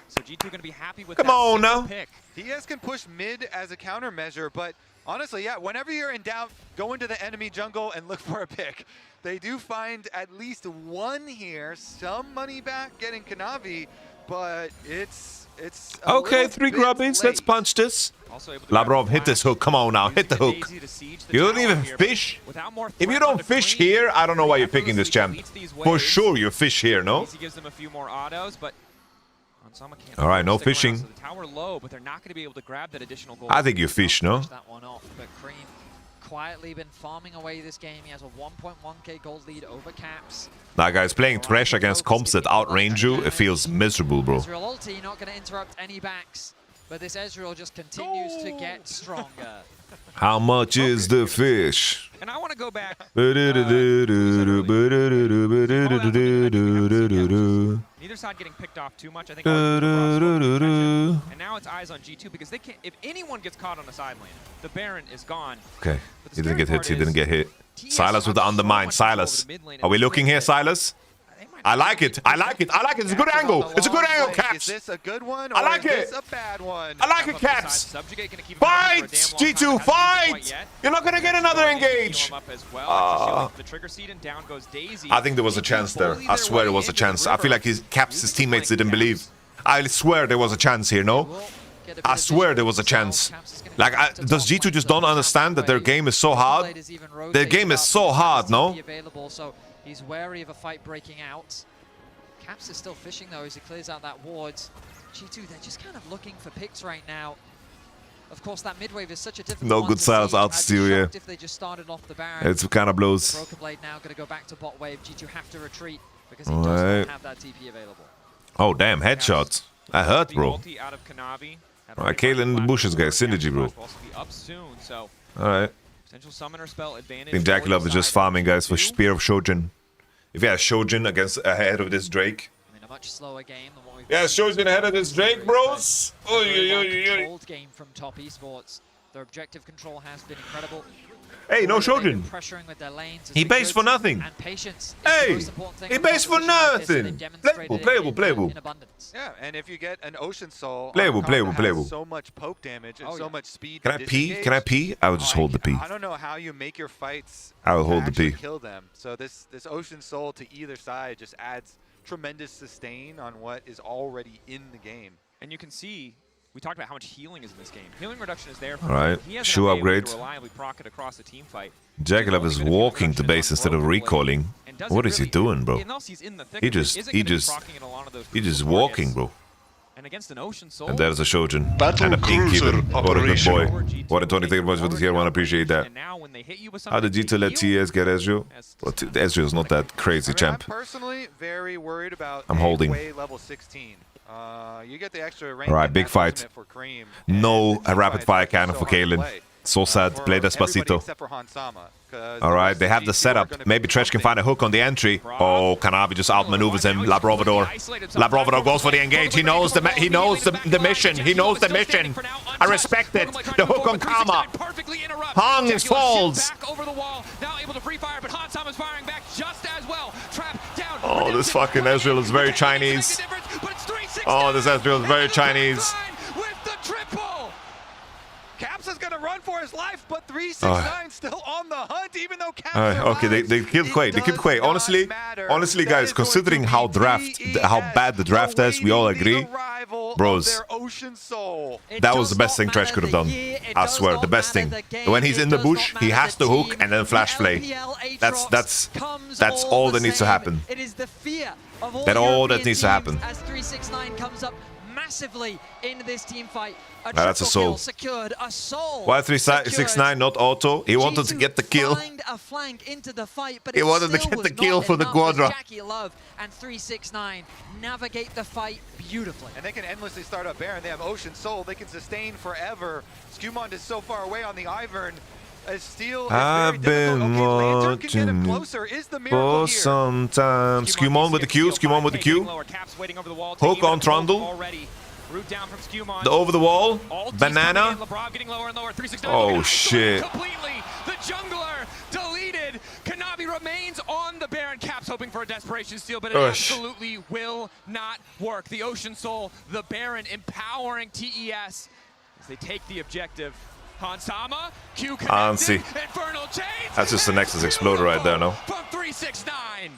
So G2 going to be happy with Come on now. Pick. TES can push mid as a countermeasure, but honestly, yeah, whenever you're in doubt, go into the enemy jungle and look for a pick. They do find at least one here, some money back getting Kanavi, but it's okay, 3 grubbies. Let's punch this. Lavrov, hit this hook. Come on now, hit the hook. You don't even fish. If you don't fish here, I don't know why you're picking this champ. For sure, you fish here, no? All right, no fishing. I think you fish, no? Quietly been farming away this game. He has a 1.1k gold lead over Caps. Now, guys, playing trash against comps that outrange you, it feels miserable, bro. Ezreal ulti not going to interrupt any backs, but this Ezreal just continues to get stronger. How much is the fish? And I want to go back. Neither side getting picked off too much. I think. And now it's eyes on G2 because they can't. If anyone gets caught on the side lane, the Baron is gone. Okay, he didn't get hit. He didn't get hit. Silas with the undermine. Silas, are we looking here, Silas? I like it. I like it. I like it. It's a good angle. It's a good angle, Caps. Is this a good one I like or it. is this a bad one? I like it, Caps. Fight, G2, fight. You're not gonna get another engage. I think there was a chance there. I swear there was a chance. I feel like Caps' teammates didn't believe. I swear there was a chance here, no? I swear there was a chance. Like, does G2 just don't understand that their game is so hard? Their game is so hard, no? He's wary of a fight breaking out. Caps is still fishing though as he clears out that ward. G2, they're just kind of looking for picks right now. Of course, that mid wave is such a difficult No one good to silence see. out I'd be steal, yeah. shocked if they just started off the Baron. It's kind of blows. Broken Blade now going to go back to bot wave. G2 have to retreat because he All does right. not have that TP available. Oh, damn, headshots. I hurt, bro. Alright, Kaylin in the bushes, guys. Synergy, bro. Alright. I think Jackalove is just farming, guys, for Spear of Shojin. If he has Shojin against ahead of this Drake. I mean, a much slower game than what we've Yeah, Shojin ahead of this Drake, bros. controlled game from top esports. Their objective control has been incredible. Hey, no They've been Shojin. pressuring with their lanes has He been based good, for nothing. And patience is Hey, the most important thing he in a based for competition like this, and nothing. they've demonstrated Playable, it playable. in abundance. Yeah, and if you get an Ocean Soul, Playable, on a comp that playable. has so much poke damage and so much speed. Can to I pee? disengage, Can I pee? I would just hold the pee. I don't know how you make your fights. I will to hold the actually pee. Kill them. So this Ocean Soul to either side just adds tremendous sustain on what is already in the game. And you can see, we talked about how much healing is in this game. Healing reduction is there. All right, He has shoe enough upgrade. to reliably proc it across the team fight. Jackalove is walking to base instead of recalling. What is he doing, bro? He just walking, bro. And against an Ocean Soul. And there's a Shojin. Battle And a Cruiser Innkeeper. What a good boy. Operation. What a 23 much for the tier 1. Appreciate that. And now when they hit you with How did something, G2 let they heal. TES get Ezreal? Well, Ezreal's not that crazy, I mean, champ. I'm personally very worried about I'm holding. Way level 16. You get the extra rank. All right, in big that fight. ultimate for Cream, No and the team rapid fight fire is cannon so for hard to Kaylin. play. So sad. For Play everybody Despacito. except for Hansama, 'cause All right, the they have the rest of G2 are setup. gonna Maybe be Tresh can pumping. find a hook on the entry. Oh, Kanavi just outmaneuvers him. Labrovador. Labrovador goes for the engage. He knows the mission. He knows the mission. I respect it. The hook on Karma. Hong is falls. Oh, this fucking Ezreal is very Chinese. Oh, this Ezreal is very Chinese. Caps is gonna run for his life, but 369 still on the hunt, even though Caps Okay, they killed Quay. They killed Quay. Honestly, guys, considering how bad the draft is, we all agree, bros. That was the best thing Trash could have done. I swear, the best thing. When he's in the bush, he has to hook and then flash play. That's all that needs to happen. It is the fear of all That's all European that needs to happen. teams as 369 comes up massively in this team fight. That's a soul. Secured, a soul. Why 369 not auto? He wanted to get the kill. A flank into the fight, but He wanted to get the kill for the Quadra. Jackie Love and 369 navigate the fight beautifully. And they can endlessly start up Baron. They have Ocean Soul. They can sustain forever. Skewmond is so far away on the Ivern. Steel I've been watching for some time. Skewmon with the Q. Skewmon with the Q. Hook on Trundle. The over the wall. Banana. Oh shit. The jungler deleted. Kanavi remains on the Baron. Caps hoping for a desperation steal, but it absolutely will not work. The Ocean Soul, the Baron empowering TES as they take the objective. Hansama, Q connected, Infernal Chains. That's just the Nexus Exploder right there, no? From 369.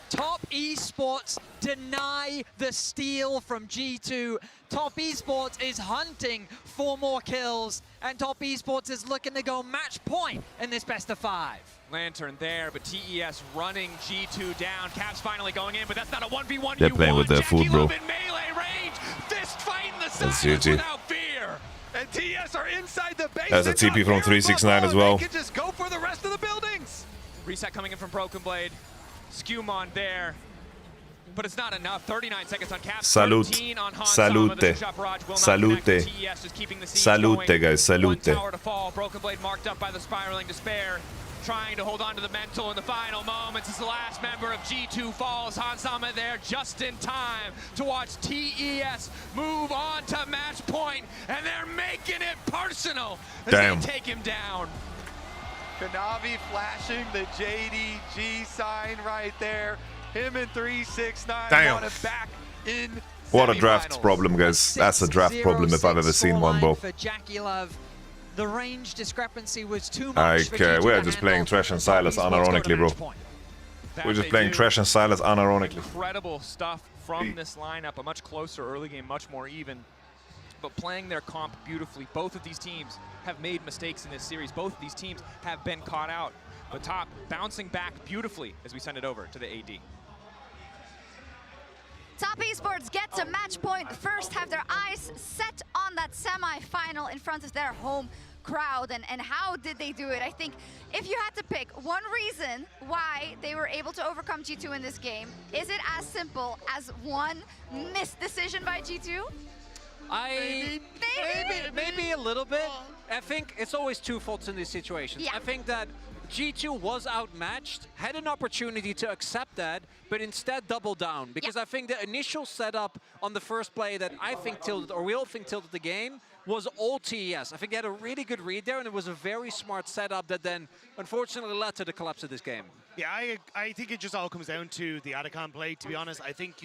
Top Esports deny the steal from G2. Top Esports is hunting for more kills, and Top Esports is looking to go match point in this best of 5. Lantern there, but TES running G2 down. Caps finally going in, but that's not a 1v1. They're playing with their food, bro. Melee range, fist fight in the That's silence GG. without fear. And TS are inside the base. There's a TP from 369 as well. They can just go for the rest of the buildings. Reset coming in from Broken Blade. Skewmon there. But it's not enough. 39 seconds on Caps. Salute. 13 on Hansama. Salute. The shot barrage will not Salute. connect. TES just keeping the siege Salute, going. guys. Salute. One tower to fall. Broken Blade marked up by the spiraling despair. Trying to hold on to the mental in the final moments as the last member of G2 falls. Hansama there just in time to watch TES move on to match point, and they're making it personal as they take him down. Kanavi flashing the JDG sign right there. Him and 369 want it back in What a draft problem, guys. That's a draft problem if I've ever seen one, bro. For Jackie Love. The range discrepancy was too much. Okay, we're just playing Trash and Silas unironically, bro. We're just playing Trash and Silas unironically. Incredible stuff from this lineup. A much closer early game, much more even. But playing their comp beautifully. Both of these teams have made mistakes in this series. Both of these teams have been caught out. But Top bouncing back beautifully as we send it over to the AD. Top Esports get to match point first, have their eyes set on that semi-final in front of their home crowd. And how did they do it? I think if you had to pick one reason why they were able to overcome G2 in this game, is it as simple as one missed decision by G2? Maybe a little bit. I think it's always two faults in these situations. Yeah. I think that G2 was outmatched, had an opportunity to accept that, but instead doubled down. Because I think the initial setup on the first play that I think tilted, or we all think tilted the game, was all TES. I think they had a really good read there, and it was a very smart setup that then unfortunately led to the collapse of this game. Yeah, I think it just all comes down to the Atacon play, to be honest. I think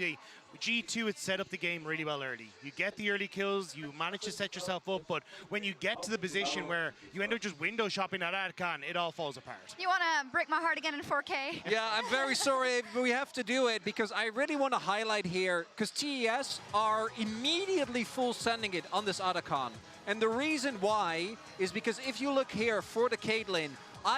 G2 had set up the game really well early. You get the early kills, you manage to set yourself up, but when you get to the position where you end up just window shopping at Atacon, it all falls apart. You want to break my heart again in 4K? Yeah, I'm very sorry, but we have to do it because I really want to highlight here, because TES are immediately full sending it on this Atacon. And the reason why is because if you look here for the Caitlyn,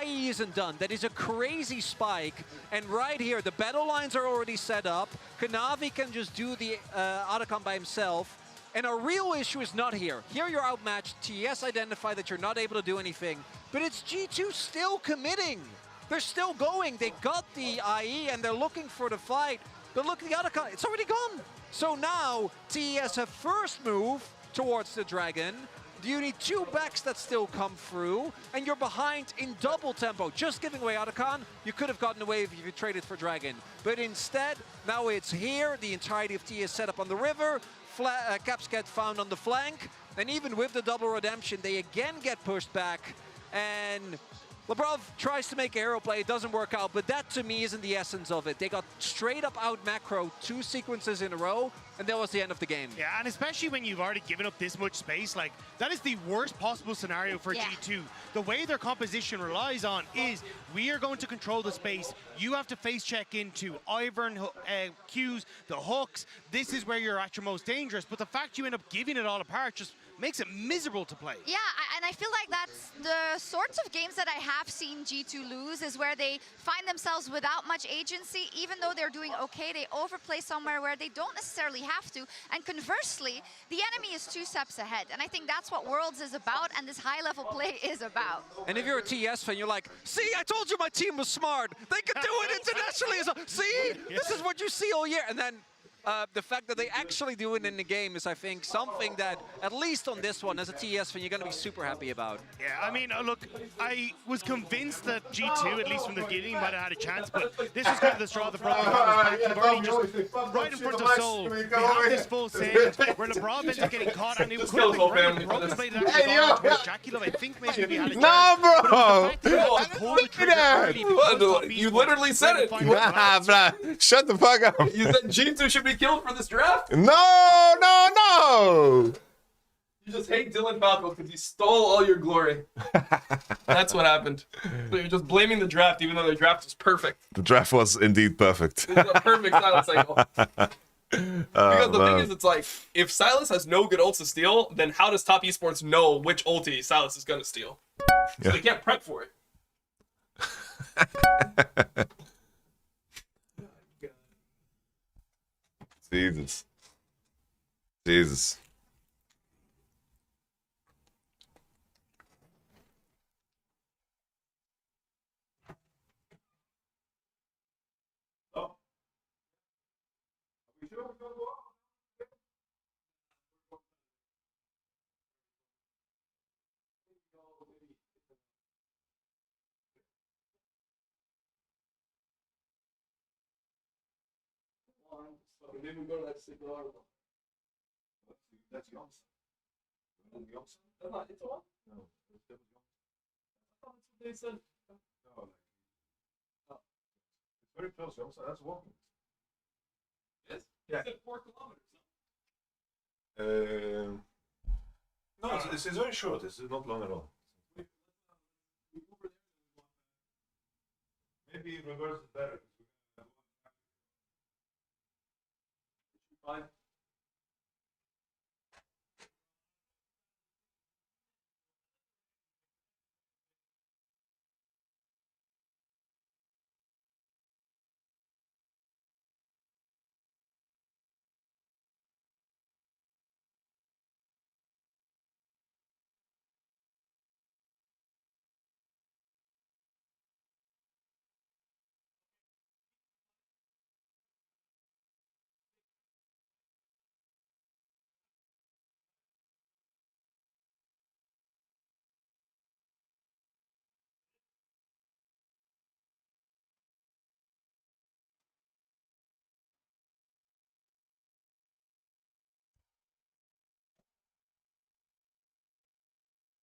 IE isn't done. That is a crazy spike. And right here, the battle lines are already set up. Kanavi can just do the Atacon by himself. And our real issue is not here. Here you're outmatched. TES identify that you're not able to do anything. But it's G2 still committing. They're still going. They got the IE and they're looking for the fight. But look at the Atacon. It's already gone. So now TES have first move towards the Dragon. You need two backs that still come through, and you're behind in double tempo. Just giving away Atacon, you could have gotten away if you traded for Dragon. But instead, now it's here, the entirety of T is set up on the river, Caps get found on the flank, and even with the double redemption, they again get pushed back, and Lebrov tries to make aero play, it doesn't work out, but that to me isn't the essence of it. They got straight up out macro 2 sequences in a row, and that was the end of the game. Yeah, and especially when you've already given up this much space, like, that is the worst possible scenario for G2. The way their composition relies on is, we are going to control the space. You have to face check into Ivern, Qs, the hooks. This is where you're at your most dangerous, but the fact you end up giving it all apart just makes it miserable to play. Yeah, and I feel like that's the sorts of games that I have seen G2 lose, is where they find themselves without much agency. Even though they're doing okay, they overplay somewhere where they don't necessarily have to. And conversely, the enemy is 2 steps ahead. And I think that's what Worlds is about, and this high-level play is about. And if you're a TS fan, you're like, see, I told you my team was smart. They could do it internationally. So, see, this is what you see all year. And then the fact that they actually do it in the game is, I think, something that, at least on this one, as a TES fan, you're going to be super happy about. Yeah, I mean, look, I was convinced that G2, at least from the beginning, might have had a chance, but this was kind of the straw that broke the camel's back. You've already just, right in front of Seoul, we have this full save where LeBron ends up getting caught, and it could have been great. LeBron's played it actually gone towards Jackie Love. I think maybe we had a chance. No, bro! You literally said it! Nah, bro. Shut the fuck up. You said G2 should be killed for this draft? No! You just hate Dylan Falco because he stole all your glory. That's what happened. So you're just blaming the draft even though the draft was perfect. The draft was indeed perfect. It was a perfect silence cycle. Because the thing is, it's like, if Silas has no good ults to steal, then how does Top Esports know which ulti Silas is going to steal? So they can't prep for it. Jesus. Maybe we go to that signal article. That's yours. That's not it's one? No. That's what they said. No. It's very close, so that's walking. Yes? Yeah. It's 4 kilometers. No, it's very short. It's not long at all. Maybe reverse is better. Fine.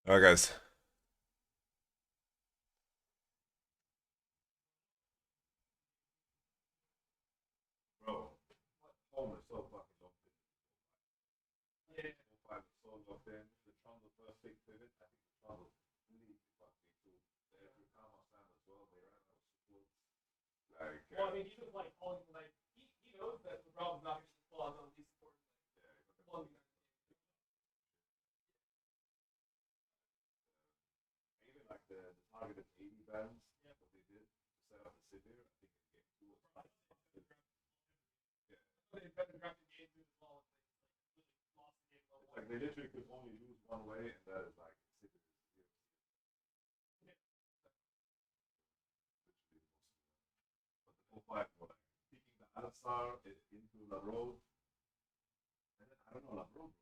All right, guys. Bro, home is so fucking locked in. Yeah. 5 is so locked in. The Trundle first big pivot. I think the Trundle really fucking too. They have Rikama Sam as well. They ran out of support. Like, well, I mean, he was like calling, like, he knows that the Brown's not going to fall out on these supports. Yeah, even like the targeted 80 bands, what they did to set up the severe, I think in game 2 was fine. Yeah. They better draft the game 2 as well. It's like they literally could only lose one way, and that is like severe. Yeah. But the whole fight was like picking the Al-Sar into La Road. And then, I don't know, La Road.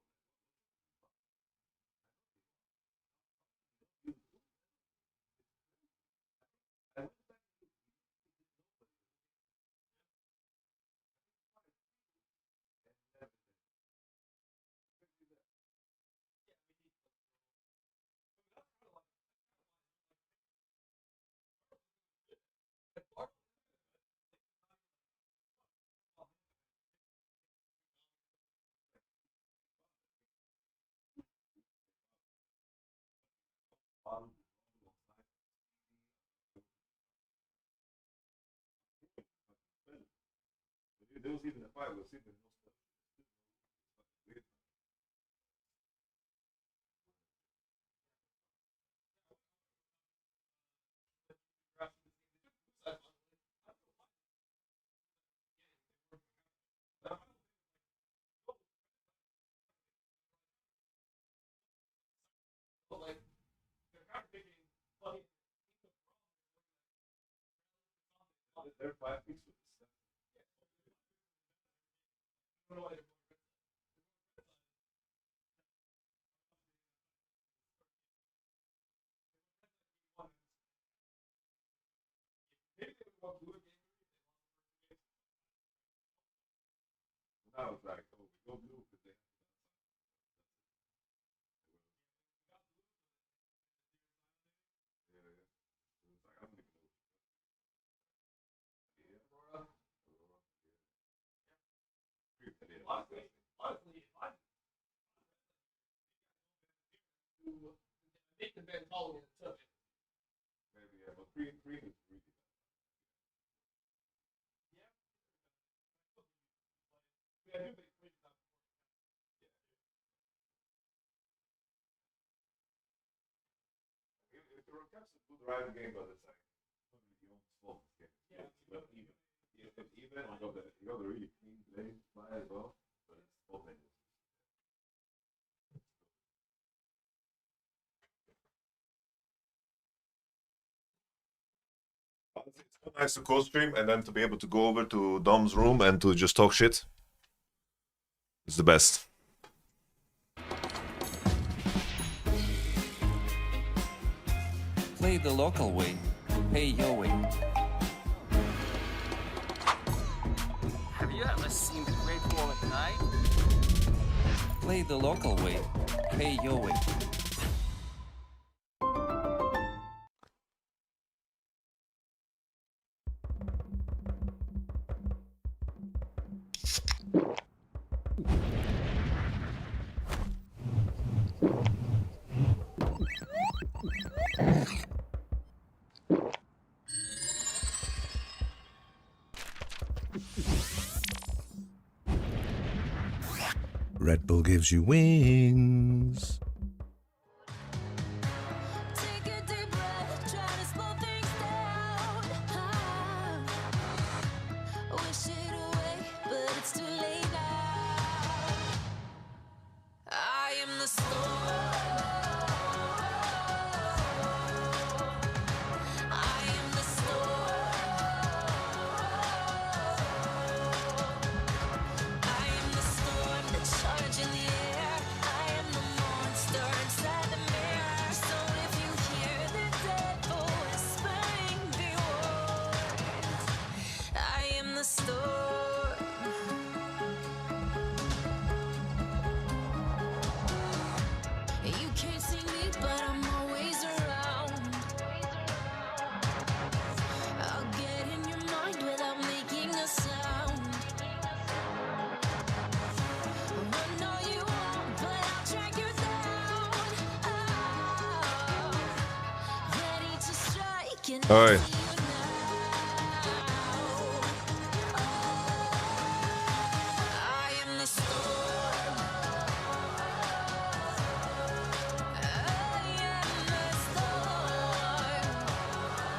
There was even a fight with Sidney. They're 5 weeks with this stuff. I don't know why they're now it's like, oh, we go blue because they It's like, I don't even know. Honestly, if I make the bed taller than the subject. Maybe, yeah, but green is really bad. Yeah. I do make green not before. Yeah. If the Rockets would drive the game, but it's like probably the own fault this game. Yeah, but even. Even you got the really clean play as well, but it's both angles. It's so nice to co-stream and then to be able to go over to Dom's room and to just talk shit. It's the best. Play the local way, pay your way. Have you ever seen the Great Wall at night? Play the local way, pay your way. Red Bull gives you wings. You can't see me, but I'm Oi.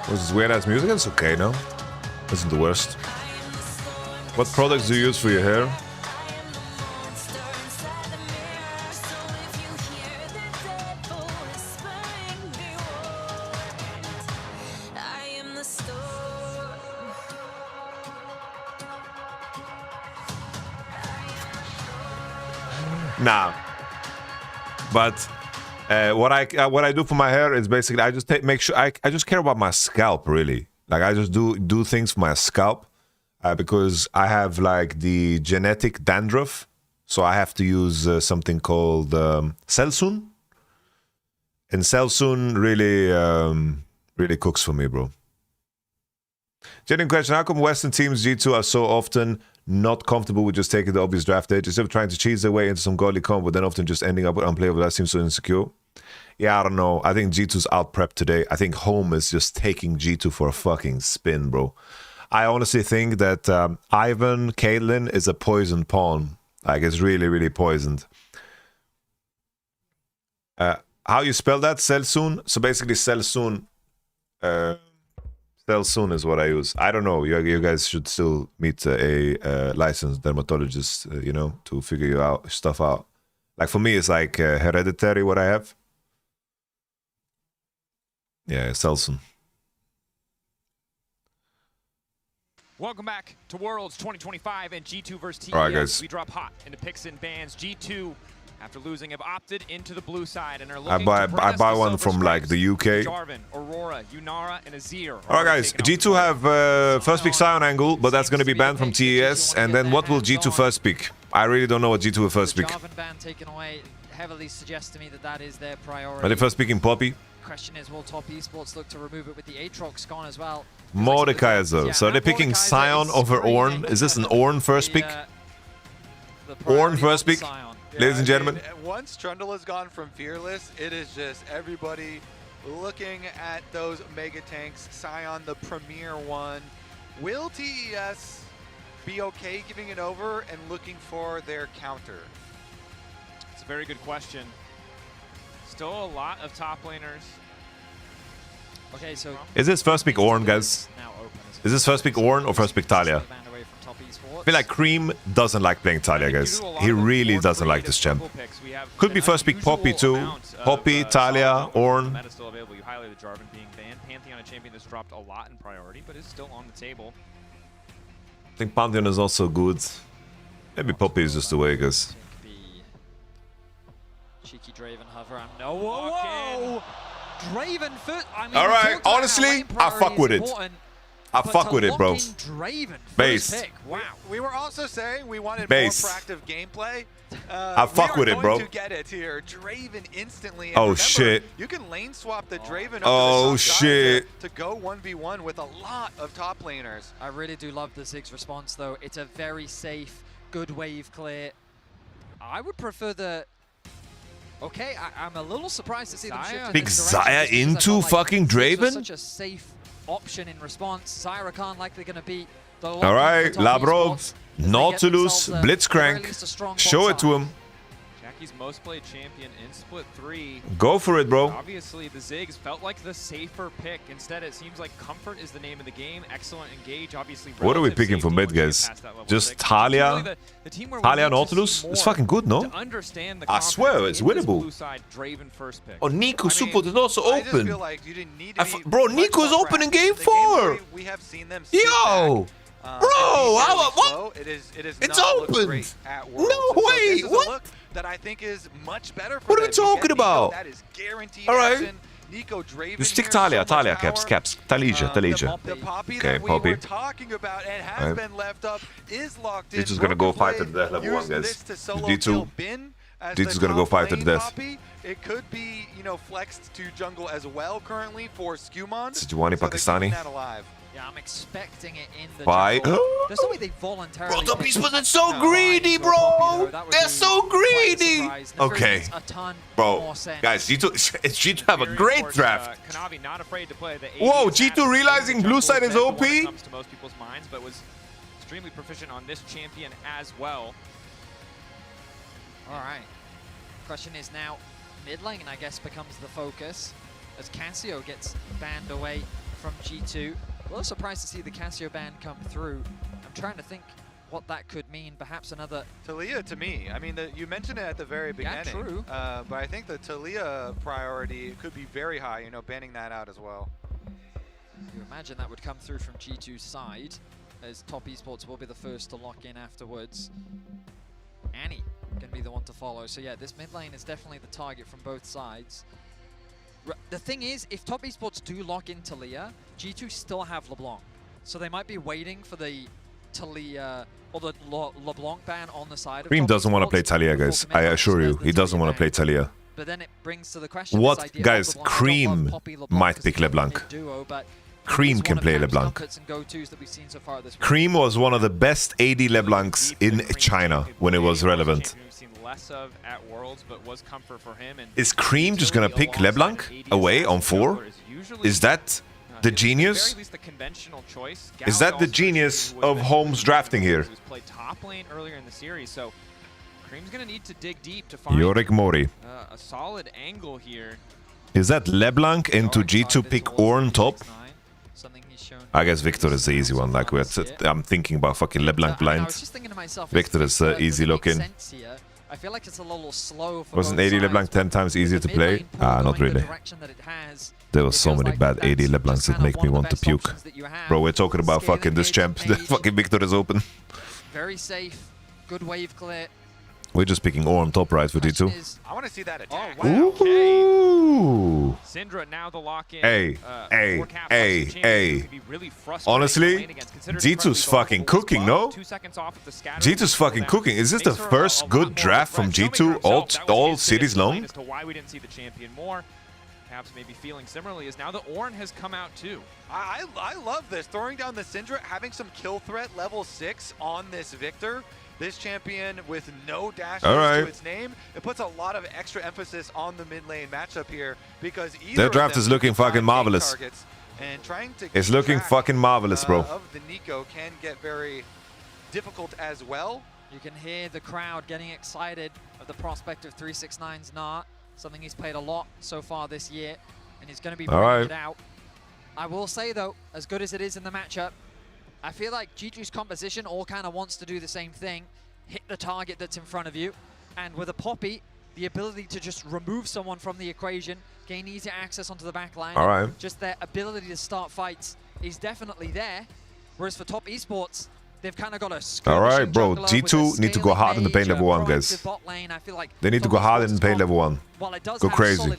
Was this weird ass music? It's okay, no? Isn't the worst. What products do you use for your hair? Nah. But what I do for my hair is basically I just make sure I just care about my scalp, really. Like I just do things for my scalp because I have like the genetic dandruff, so I have to use something called Selsun. And Selsun really cooks for me, bro. Genuine question: how come Western teams G2 are so often not comfortable with just taking the obvious draft edge instead of trying to cheese their way into some godly comp, but then often just ending up with unplayable? That seems so insecure. Yeah, I don't know. I think G2's out prepped today. I think Home is just taking G2 for a fucking spin, bro. I honestly think that Ivan Caitlyn is a poisoned pawn. Like, it's really, really poisoned. How you spell that? Selsun? So basically, Selsun. Selsun is what I use. I don't know. You guys should still meet a licensed dermatologist, you know, to figure you out stuff out. Like for me, it's like hereditary what I have. Yeah, Selsun. Welcome back to Worlds 2025 and G2 versus TES. All right, guys. We drop hot into picks and bans. G2, after losing, have opted into the blue side and are I looking buy to I buy one from like the UK. Jarvan, Aurora, Yunara, and Azir. All right, guys. G2 have first pick Sion angle, but that's going to be banned from TES. And then what will G2 first pick? I really don't know what G2 will first pick. Jarvan ban taken away heavily suggests to me that that is their priority. Are they first picking Poppy? Question is, will Top Esports look to remove it with the Aatrox gone as well? Mordecai as well. So they're picking Sion over Ornn. Is this an Ornn first pick? Ornn first pick? Ladies and gentlemen. Once Trundle has gone from Fearless, it is just everybody looking at those mega tanks. Sion, the premier one. Will TES be okay giving it over and looking for their counter? It's a very good question. Still a lot of top laners. Okay, so is this first pick Ornn, guys? Is this first pick Ornn or first pick Talia? I feel like Cream doesn't like playing Talia, guys. He really doesn't like this champ. Could be first pick Poppy too. Poppy, Talia, Ornn. Meta still available. You highlighted Jarvan being banned. Pantheon, a champion that's dropped a lot in priority, but is still on the table. I think Pantheon is also good. Maybe Poppy is just the way, guys. Cheeky Draven hover. No, whoa! Draven foot. I mean, all right, honestly, I fuck with it. I fuck with it, bro. Base. Wow. We were also saying we wanted Base. more proactive gameplay. I fuck with it, bro. To get it here. Draven instantly. And oh remember, shit. You can lane swap the Draven oh shit. To go 1v1 with a lot of top laners. I really do love the Ziggs response though. It's a very safe, good wave clear. I would prefer the okay, I'm a little surprised to see them shift in Big this direction, Xayah into fucking Draven? Such a safe option in response. Zyra Khan likely going to be the all right, Labrov, Nautilus, Blitzcrank. Show it to him. Jackie's most played champion in split 3. Go for it, bro. Obviously, the Ziggs felt like the safer pick. Instead, it seems like Comfort is the name of the game. Excellent engage, obviously. What are we picking for mid, guys? Just Talia? Talia Nautilus? It's fucking good, no? I swear, it's winnable. Oh, Nico support is also open. Bro, Nico's open in game 4. Yo! Bro, what? It's open. No way. What? That I think is much better for what are we talking about? That is guaranteed all right. action. Nico Draven you stick Talia, Talia, caps. Talija. The Poppy okay, that Poppy. We were talking about and has been left up is locked in. This is gonna go fight to the death level 1, guys. D2. D2's gonna go fight to the death. Poppy. It could be, you know, flexed to jungle as well currently for Skumon. Sejuani Pakistani. Yeah, I'm expecting it in the Why? jungle. There's no way they voluntarily... Bro, the picked Beast was so greedy, into a Poppy, bro! though. That would They're be so quite a greedy! surprise. Neferi Okay. makes a ton Bro, more sense. guys, G2 have a great draft. Kanavi not afraid to play the Whoa, AD G2 match. realizing blue side is The one OP? that comes to most people's minds, but was extremely proficient on this champion as well. All right. Question is now, mid lane, I guess, becomes the focus as Cassio gets banned away from G2. A little surprised to see the Cassio ban come through. I'm trying to think what that could mean. Perhaps another... Talia to me. I mean, you mentioned it at the very beginning. Yeah, true. But I think the Talia priority could be very high, you know, banning that out as well. You imagine that would come through from G2's side, as Top Esports will be the first to lock in afterwards. Annie can be the one to follow. So yeah, this mid lane is definitely the target from both sides. The thing is, if Top Esports do lock in Talia, G2 still have LeBlanc. So they might be waiting for the Talia or the LeBlanc ban on the side of Cream Top doesn't want to play Esports Talia, before guys. I committing assure to you, the he doesn't want to ban. play Talia. But then it brings to the question What, this idea of guys, LeBlanc. I don't Cream love Poppy LeBlanc might 'cause pick it's a LeBlanc. mid-duo, but Cream it's can one of play Pam's LeBlanc. comforts and go-tos that we've seen so far this week. Cream was one of the best AD LeBlancs in China when it was relevant. We've seen less of at Worlds, but was comfort for him. And Is Cream just gonna pick LeBlanc away on 4? Is that the genius? Is that the genius of Holmes drafting here? Played top lane earlier in the series, so Cream's gonna need to dig deep to find Yorick Mori. a solid angle here. Is that LeBlanc into G2 pick Orn top? I guess Victor is the easy one. Like I'm thinking about fucking LeBlanc blind. Victor is easy looking. I feel like it's a little slow for Wasn't both AD sides. LeBlanc 10 times easier to play? Not really. There were so many bad AD LeBlancs that make me want to puke. Bro, we're talking about fucking this champ. The fucking Victor is open. Very safe, good wave clear. We're just picking Orn top right for G2. I want to see that attack. Ooh. Syndra now the lock-in. Hey. Honestly, G2's fucking cooking, no? G2's fucking cooking. Is this the first good draft from G2 all series long? As to why we didn't see the champion more. Perhaps maybe feeling similarly is now the Ornn has come out too. I love this. Throwing down the Syndra, having some kill threat level 6 on this Victor. This champion with no dashes to its name, it puts a lot of extra emphasis on the mid lane matchup here because Their draft is looking fucking marvelous. And trying to it's looking fucking marvelous, bro. Of the Nico can get very difficult as well. You can hear the crowd getting excited of the prospect of 369's Gnar, something he's played a lot so far this year, and he's going to be bringing it out. I will say though, as good as it is in the matchup, I feel like G2's composition all kind of wants to do the same thing, hit the target that's in front of you, and with a Poppy, the ability to just remove someone from the equation, gain easy access onto the back line, just their ability to start fights is definitely there, whereas for Top Esports, they've kind of got a Alright, bro, G2 need to go hard in the paint level 1, guys. They need to go hard in the paint level 1. Go crazy.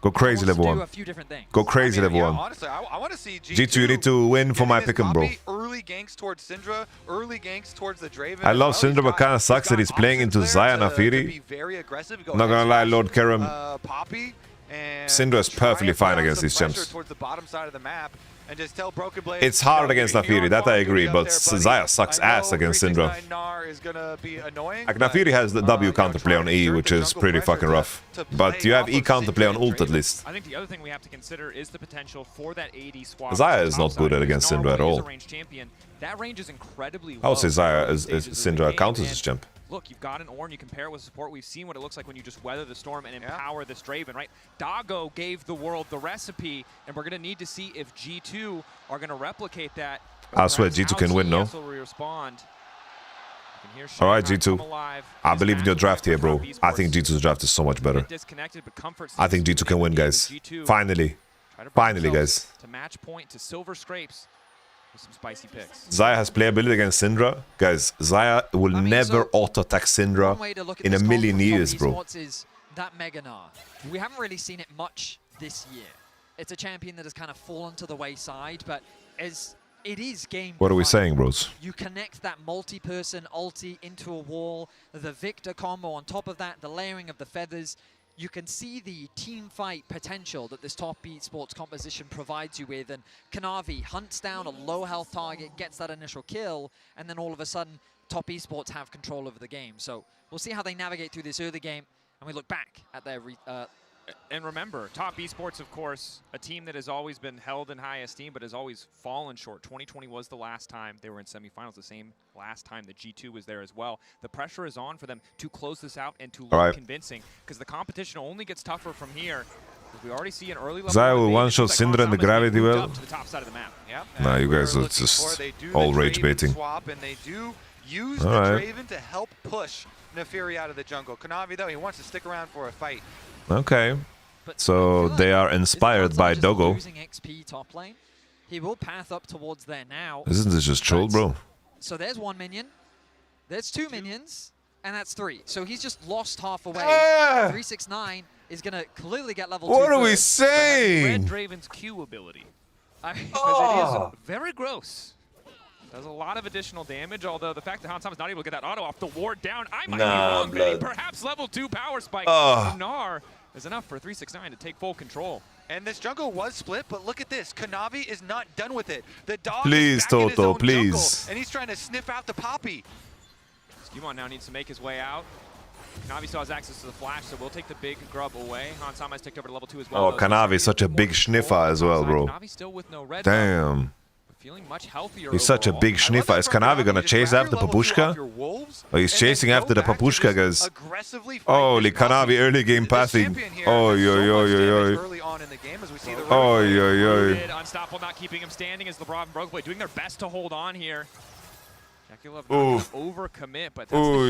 Go crazy level 1. Go crazy level 1. Honestly, I want to see G2, you need to win for my pick'em, bro. Early ganks towards Syndra, early ganks towards the Draven. I love Syndra, but kind of sucks that he's playing into Xayah Nafiri. Not gonna lie, Lord Karam. Syndra is perfectly fine against these champs. Towards the bottom side of the map. And just tell Broken Blade, It's hard against Nafiri, that I agree, but Xayah sucks ass against Syndra. Like Nafiri has the W counterplay on E, which is pretty fucking rough. But you have E counterplay on ult at least. I think the other thing we have to consider is the potential for that AD swap. Xayah is not good at against Syndra at all. That range is incredibly low. I would say Xayah is Syndra counters his champ. Look, you've got an Ornn, you compare it with support. We've seen what it looks like when you just weather the storm and empower this Draven, right? Doggo gave the world the recipe, and we're going to need to see if G2 are going to replicate that. I swear G2 can win, no? Alright, G2. I believe in your draft here, bro. I think G2's draft is so much better. I think G2 can win, guys. Finally. Finally, guys. To match point to Silver Scrapes. With some spicy picks. Xayah has playability against Syndra. Guys, Xayah will never auto-attack Syndra in a million years, bro. Is that Mega Gnar. We haven't really seen it much this year. It's a champion that has kind of fallen to the wayside, but as it is game What are we fun. saying, bros? You connect that multi-person ulti into a wall, the Victor combo on top of that, the layering of the feathers. you can see the team fight potential that this top esports composition provides you with, and Kanavi hunts down a low health target, gets that initial kill, and then all of a sudden, top esports have control over the game. So we'll see how they navigate through this early game, and we look back at their and remember, top esports, of course, a team that has always been held in high esteem, but has always fallen short. 2020 was the last time they were in semifinals, the same last time that G2 was there as well. The pressure is on for them to close this out and to look convincing, because the competition only gets tougher from here. We already see an early level. Zai will one-shot Syndra in the gravity well. To the top side of the map. Yep. Nah, you guys are just all rage baiting. Swap, and they do use the Draven to help push Nefiri out of the jungle. Kanavi, though, he wants to stick around for a fight. Okay. So they are inspired by Dogo. Losing XP top lane. He will path up towards there now. Isn't this just troll, bro? So there's one minion. There's two minions. And that's three. So he's just lost half away. 369 is going to clearly get level 2. What are we saying? Red Draven's Q ability. Because it is very gross. Does a lot of additional damage, although the fact that Hansam is not able to get that auto off the ward down, I might be wrong, Vinny. Perhaps level 2 power spike from Gnar is enough for 369 to take full control. And this jungle was split, but look at this. Kanavi is not done with it. The dog please, is back in his Toto, own please. jungle, and he's trying to sniff out the Poppy. Skimon now needs to make his way out. Kanavi still has access to the flash, so we'll take the big grub away. Hansama has ticked over to level 2 as well. Oh, Kanavi is such a big sniffer as well, bro. Kanavi still with no red. Damn. Feeling much healthier. He's such a big sniffer. Is Kanavi gonna chase after Papushka? Oh, he's chasing after the Papushka, guys. Holy Kanavi early game pathing. Oh, yo, yo, yo, yo. Oh, yo, yo. Unstoppable, not keeping him standing as LeBron and Brokeblade doing their best to hold on here. Jaculov not overcommit, but that's oh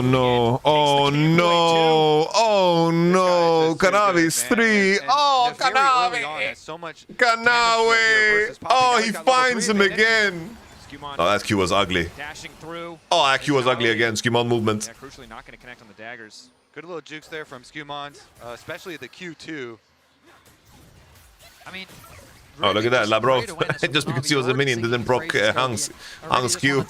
no! Oh no! Oh no! Kanavi's 3. Oh, Kanavi! Kanavi! Oh, he finds him again. Oh, that Q was ugly. Dashing through. Oh, that Q was ugly again. Skimon movement. Yeah, crucially not going to connect on the daggers. Good little jukes there from Skewmons, especially the Q2. I mean, oh, look at that, Labrov. Just because he was a minion didn't proc Hang's Q.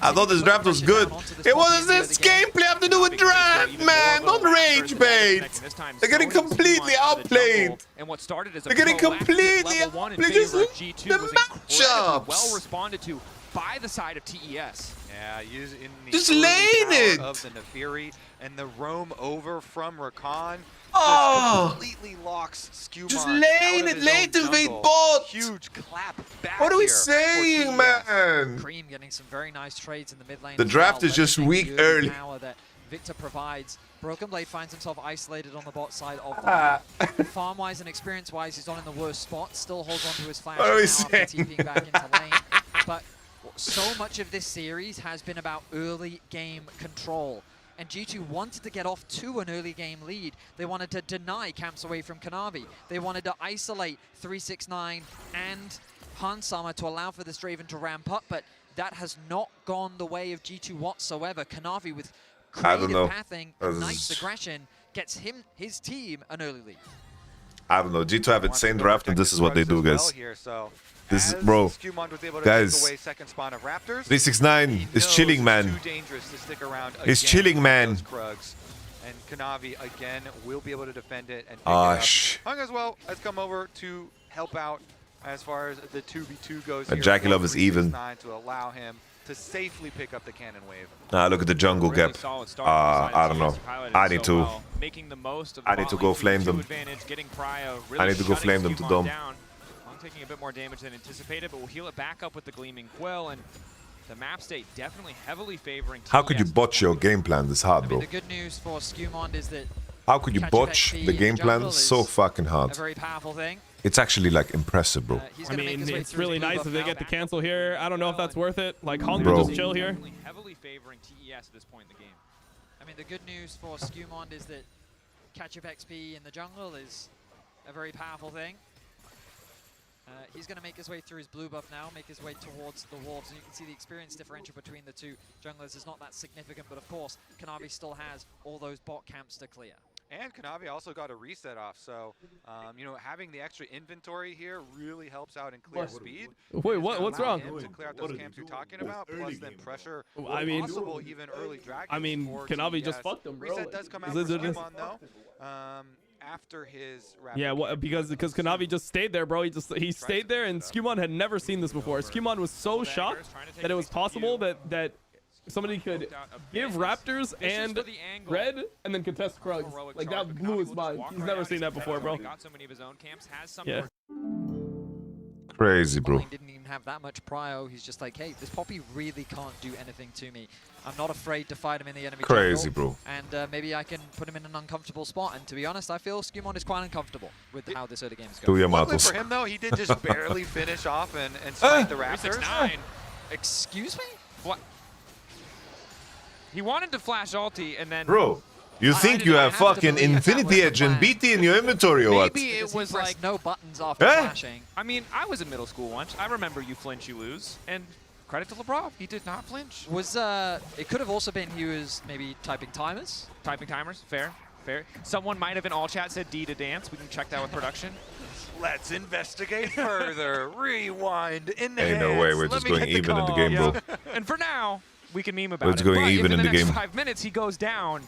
I thought this draft was good. Hey, what does this gameplay have to do with draft, man? Don't rage bait. They're getting completely outplayed. They're getting completely outplayed. Just the matchups. Well responded to by the side of TES. Yeah, using the just laying it. Of the Nefiri and the roam over from Rakan. Completely locks Skewmon. Just laying it, late invade bot. Huge clap back. What are we saying, man? Cream getting some very nice trades in the mid lane. The draft is just weak early. Power that Victor provides. Broken Blade finds himself isolated on the bot side of the map. Farm-wise and experience-wise, he's not in the worst spot. Still holds on to his flash now after TPing back into lane. But so much of this series has been about early game control. And G2 wanted to get off to an early game lead. They wanted to deny camps away from Kanavi. They wanted to isolate 369 and Hansama to allow for this Draven to ramp up, but that has not gone the way of G2 whatsoever. Kanavi with creative pathing, nice aggression, gets his team an early lead. I don't know. G2 have insane draft, and this is what they do, guys. This is, bro, guys, 369 is chilling, man. He's chilling, man. And Kanavi, again, will be able to defend it. And Hung as well has come over to help out as far as the 2v2 goes here. Jaculov is even. To allow him to safely pick up the cannon wave. Look at the jungle gap. I don't know. I need to. I need to go flame them. I need to go flame them to dome. Taking a bit more damage than anticipated, but we'll heal it back up with the Gleaming Quill, and the map state definitely heavily favoring TES. How could you botch your game plan this hard, bro? The good news for Skewmon is that how could you botch the game plan so fucking hard? A very powerful thing. It's actually like impressive, bro. I mean, it's really nice if they get the cancel here. I don't know if that's worth it. Like, Hong can just chill here. Heavily favoring TES at this point in the game. I mean, the good news for Skewmon is that catch-up XP in the jungle is a very powerful thing. He's going to make his way through his blue buff now, make his way towards the wolves, and you can see the experience differential between the two junglers is not that significant, but of course, Kanavi still has all those bot camps to clear. And Kanavi also got a reset off, so you know, having the extra inventory here really helps out in clear speed. Wait, what's wrong? To clear out those camps you're talking about, plus then pressure. I mean, possible even early dragons. I mean, Kanavi just fucked him, bro. Reset does come out for Skimon though. After his rapid because Kanavi just stayed there, bro. He stayed there, and Skimon had never seen this before. Skimon was so shocked that it was possible that somebody could give Raptors and Red and then contest Krugs. Like, that blew his mind. He's never seen that before, bro. Yeah. Crazy, bro. Didn't even have that much prio. He's just like, hey, this Poppy really can't do anything to me. I'm not afraid to fight him in the enemy Crazy, jungle, bro. And maybe I can put him in an uncomfortable spot. And to be honest, I feel Skimon is quite uncomfortable with how this early game is going. Luckily for him, though, he did just barely finish off and smite the Raptors. 369. Excuse me? What? He wanted to flash ulti and then... Bro, you think you have fucking Infinity Edge and BT in your inventory or what? Maybe it was like no buttons after flashing. I mean, I was in middle school once. I remember you flinch, you lose. And credit to LeBron, he did not flinch. It could have also been he was maybe typing timers. Typing timers, fair. Someone might have in all chat said D to dance. We can check that with production. Let's investigate further. Rewind in the Ain't no way, we're just going even in the game, bro. And for now, we can meme about We're just going but even if in the next game. 5 minutes he goes down,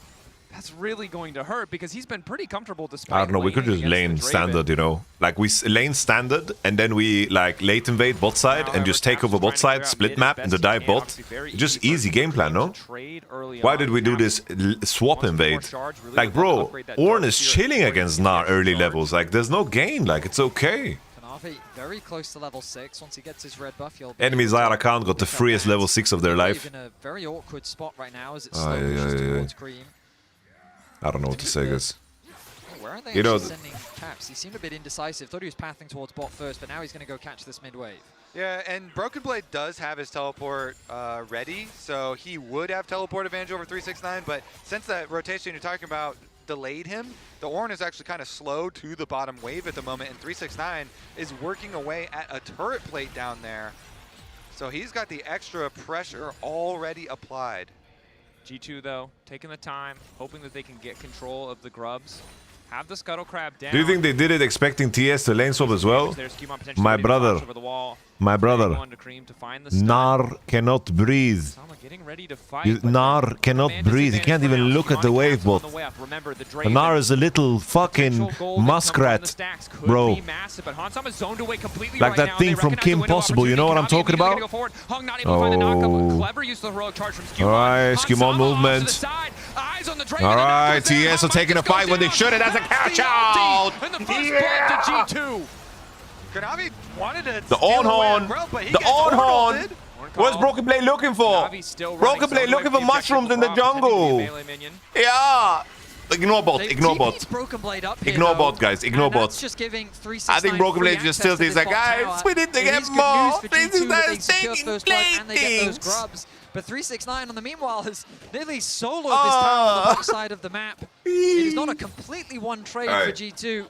that's really going to hurt because he's been pretty comfortable despite I don't know, we could just lane standard, you know? Like, we lane standard, and then we, like, late invade bot side and just take over bot side, split map, and the dive bot. Just easy game plan, no? Why did we do this swap invade? Like, bro, Ornn is chilling against Gnar early levels. Like, there's no gain. Like, it's okay. Kanavi very close to level 6. Once he gets his red buff, he'll Enemy Zyra Khan got the freest level 6 of their life. in a very awkward spot right now as it slowly pushes towards Cream. I don't know what to say, guys. Where are they You know, actually sending caps? He seemed a bit indecisive. Thought he was pathing towards bot first, but now he's going to go catch this mid wave. Yeah, and Broken Blade does have his teleport ready, so he would have teleport advantage over 369, but since that rotation you're talking about delayed him, the Ornn is actually kind of slow to the bottom wave at the moment, and 369 is working away at a turret plate down there. So he's got the extra pressure already applied. G2, though, taking the time, hoping that they can get control of the grubs. Have the Scuttle Crab down. Do you think they did it expecting TS to lane swap as well? My brother, Gnar cannot breathe. Gnar cannot breathe. He can't even look at the wave bot. Gnar is a little fucking muskrat, bro. Like that thing from Kim Possible, you know what I'm talking about? Oh. Alright, Skimon movement. Alright, TS are taking a fight when they shouldn't as a catch out! Yeah! Kanavi wanted to the on-horn! The on-horn! What's Broken Blade looking for? Broken Blade looking for mushrooms in the jungle! Yeah! Ignore bot, ignore bot. Ignore bot, guys, ignore bot. I think Broken Blade just still thinks like, guys, we need to get more! This is not taking things! But 369 on the meanwhile has nearly soloed this tower on the back side of the map. It is not a completely one trade for G2.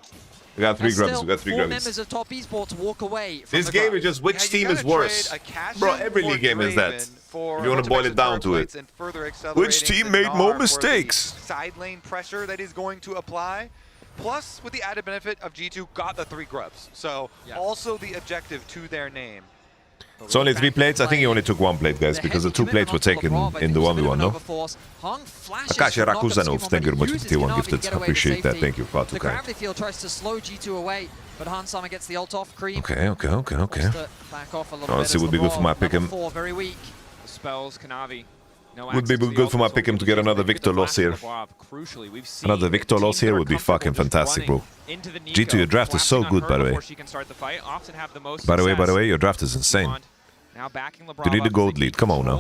We got 3 grubs, we got 3 4 grubs. members of top esports walk away from This game is just which team is worse. Bro, every league game is that. If you want to boil it down to it. Which team made more mistakes? Side lane pressure that he's going to apply. Plus, with the added benefit of G2 got the 3 grubs. So, also the objective to their name. It's only 3 plates? I think he only took 1 plate, guys, because the 2 plates were taken in the 1v1, no? Akashi Rakuzanov, thank you very much for the tier 1 gifted. Appreciate that. Thank you, far too The kind. gravity field tries to slow G2 away, but Hans Sama gets the ult off. Cream. Okay. Back off a little Oh, bit it would be good for my pick'em. 4 very weak. Spells, Kanavi. Would be good for my pick'em to get another Victor loss here. Another Victor loss here would be fucking fantastic, bro. G2, your draft is so good, by the way. By the way, your draft is insane. You need a gold lead, come on now.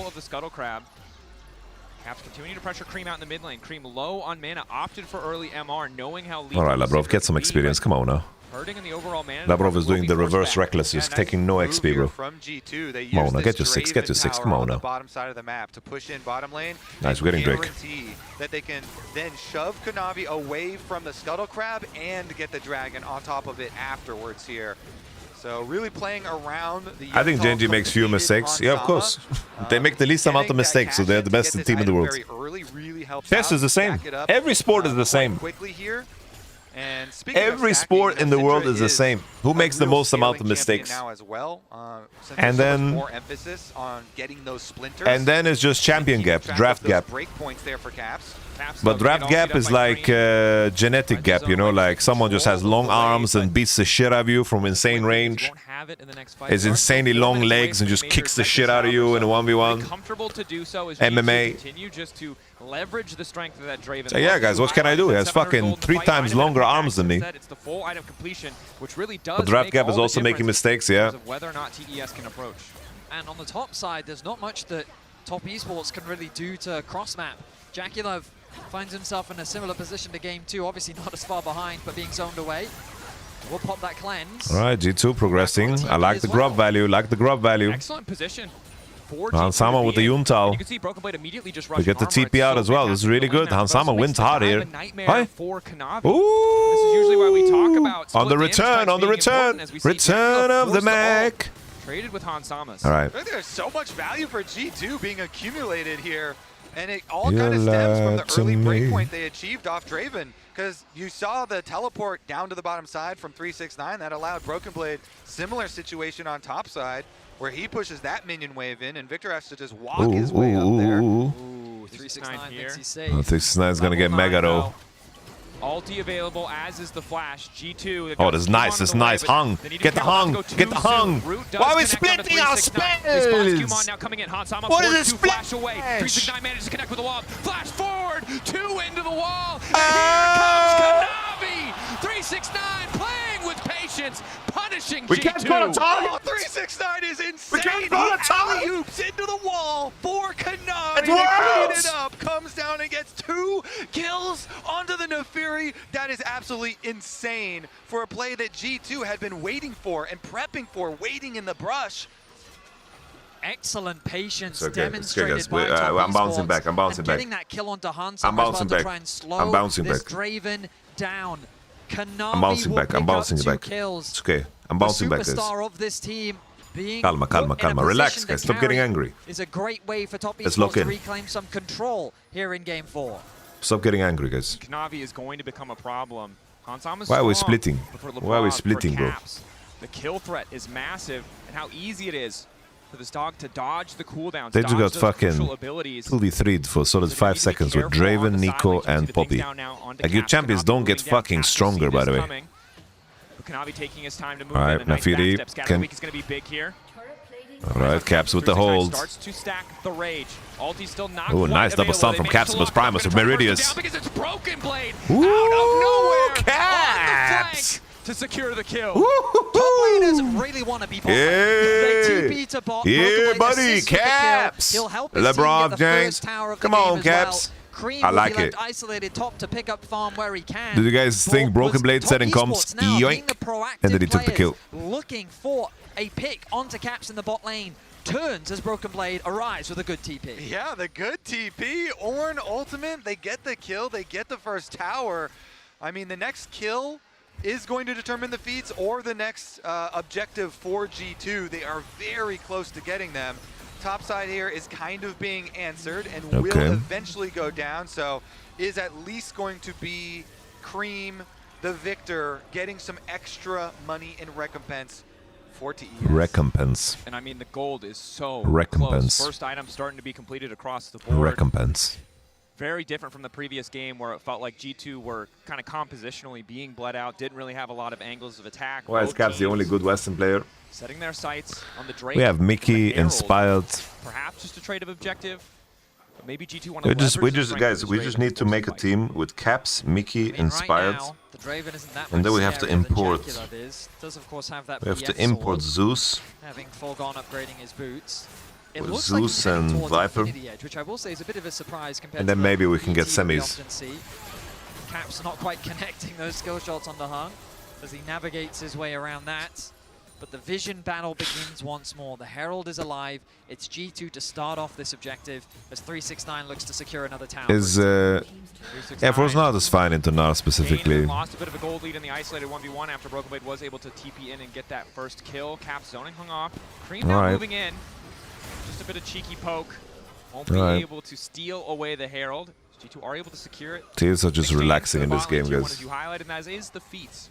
Caps continuing to pressure Cream out in the mid lane. Cream low on mana, opted for early MR, knowing how Alright, Labrov, get some experience, come on now. Hurting in the overall mana. Labrov is doing the reverse reckless, he's taking no XP, bro. Come on now, get your 6, come on now. Bottom side of the map to push in bottom lane. Nice, we're getting Drake. That they can then shove Kanavi away from the Scuttle Crab and get the dragon on top of it afterwards here. So really playing around the I think Genji makes few mistakes. Yeah, of course. They make the least amount of mistakes, so they're the best team in the world. Very early really helps TES out, is the same. stack it up, Every sport is the quite same. quickly here. And speaking of Every stacking, sport in the world Syndra is the same. Who a makes the real most amount of scaling champion mistakes? now as well. Since And there's so much then- more emphasis on getting those splinters. And then it's just champion gap, draft gap. Break points there for Caps. But draft gap is like genetic gap, you know, like someone just has long arms and beats the shit out of you from insane range. Has insanely long legs and just kicks the shit out of you in a 1v1. Comfortable to do so as MMA. continue just to leverage the strength of that Draven. So yeah, guys, what can I do? He has fucking 3 times longer arms than me. It's the full item completion, which really does But draft make gap all is the also making difference mistakes, in yeah. terms of whether or not TES can approach. And on the top side, there's not much that top esports can really do to cross-map. Jaculov finds himself in a similar position to game 2, obviously not as far behind, but being zoned away. We'll pop that cleanse. All right, G2 progressing. I like the grub value, Excellent position. Hansama with the Yuntal. You can see Broken Blade immediately just We get the TP out as well. This is really good. Hansama wins hard here. Hi. For Kanavi. Ooh. This is usually why we talk about On the split damage return, on the being return. important as we see Return Jaculov of the forced to ult. Mac. Traded with Hansamas. All right. There's so much value for G2 being accumulated here. And it all kind of stems from the early breakpoint they achieved off Draven. Because you saw the teleport down to the bottom side from 369. That allowed Broken Blade similar situation on top side, where he pushes that minion wave in, and Victor has to just walk his way up there. Ooh, 369 thinks he's safe. 369 is going to get mega though. Ulti available, as is the flash. G2. Oh, this is nice. This is nice. Hung. Get the hung. Get the hung. Why are we splitting our spells? Now coming in. Hansama What is forced this to flash away. 369 manages to connect with the wall. Flash forward. 2 into the wall. And here comes Kanavi. 369 playing with patience. Punishing We G2. can't go to target. Oh, 369 is insane. We can't go to target. He oops into the wall for Kanavi. It to clean works. it up. Comes down and gets 2 kills onto the Nefiri. That is absolutely insane for a play that G2 had been waiting for and prepping for, waiting in the brush. Excellent patience It's okay, demonstrated guys. by top I'm bouncing esports. back. I'm bouncing and back. getting that kill onto Hansama I'm bouncing as well back. to try and slow I'm bouncing this back. Draven down. Kanavi I'm bouncing will back. I'm pick bouncing up 2 back. kills. It's okay. I'm bouncing the back, guys. superstar of this team being Calma, calma, put in a calma. Relax, position to guys. Stop getting carry angry. is a great way for top Let's esports lock to in. reclaim some control here in game 4. Stop getting angry, guys. Kanavi is going to become a problem. Hansama's Why are we strong, splitting? but for Why are we LeBron, for splitting, bro? Caps, the kill threat is massive, and how easy it is for this dog to dodge the cooldowns. They just dodge got those fucking crucial abilities. 2v3'd for solid 5 seconds with Draven, Nico, and Poppy. Like, your champions don't get fucking stronger, by the way. Kanavi taking his time to move Alright, in. A nice Nafiri backstep. Scatter can- weak is going to be big here. Alright, Caps with the 369 hold. starts to stack the rage. Ulti's still not Ooh, quite nice double stun available. from They managed Caps to with lock Primus up. with Gonna try to burst Meridius. it down because it's Broken Blade Ooh, out of nowhere Caps! on the flank to secure the kill. Top laners really want to be bot lane. They TP to bot. Yeah, Broken Blade buddy, assists with the kill. Caps. He'll help his team LeBron get the James. first tower of Come the game on, as Caps. Well. Cream I will like be left it. isolated top to pick up farm where he can. Did you guys think But Broken was Blade top said in comms, esports now being yoink, the proactive and then he took the players kill. Looking for a pick onto Caps in the bot lane. Turns as Broken Blade arrives with a good TP. Yeah, the good TP. Ornn ultimate, they get the kill, they get the first tower. I mean, the next kill is going to determine the feats or the next objective for G2. They are very close to getting them. Top side here is kind of being answered and will Okay. eventually go down, so is at least going to be Cream, the victor, getting some extra money in recompense for TES. Recompense. And I mean, the gold is so Recompense. close. First item starting to be completed across the board. Recompense. Very different from the previous game where it felt like G2 were kind of compositionally being bled out, didn't really have a lot of angles of attack. Why is Both Caps the teams only good Western player? setting their sights on the Drake. We have and Mickey the Herald. inspired. Perhaps just a trade of objective. But maybe G2 want We to just, leverage the strength of guys, this we Drake just and need to force make a fight. team with Caps, Mickey, Right inspired. now, the Draven isn't that And then much we have to scarier than import. Jaculov is. Does of course have that We have to BF import sword, Zeus. having foregone upgrading his boots. It With looks like he's Zeus heading and towards Viper. Infinity Edge, which I will say is a bit of a surprise compared And to then the maybe we can get ET that we semis. often see. Caps not quite connecting those skill shots on the hung as he navigates his way around that. But the vision battle begins once more. The Herald is alive. It's G2 to start off this objective as 369 looks to secure another tower. Is yeah, Frozenard is fine into Nar specifically. Lost a bit of a gold lead in the isolated 1v1 after Broken Blade was able to TP in and get that first kill. Cap zoning hung off. Cream now Alright. moving in. Just a bit of cheeky poke. Won't be Alright. able to steal away the Herald. G2 are able to secure it. TES are just relaxing in this game, guys. As you highlighted, and as is the feats.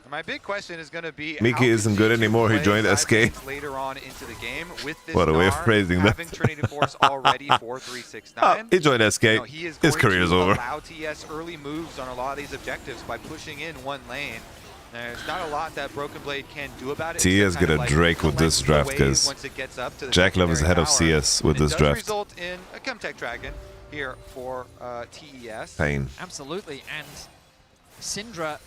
My big question is going to be Miki isn't good anymore. He joined SK. Later on into the game with this What a way of phrasing that. having Trinity Force already for 369. He joined SK. You know, he is His career is over. Allow TES early moves on a lot of these objectives by pushing in one lane. There's not a lot that Broken Blade can do about it. TES get a Drake with this draft, guys. JackeyLove is ahead of CS with this draft. Result in a Chemtech Dragon here for TES. Pain. Absolutely, and Syndra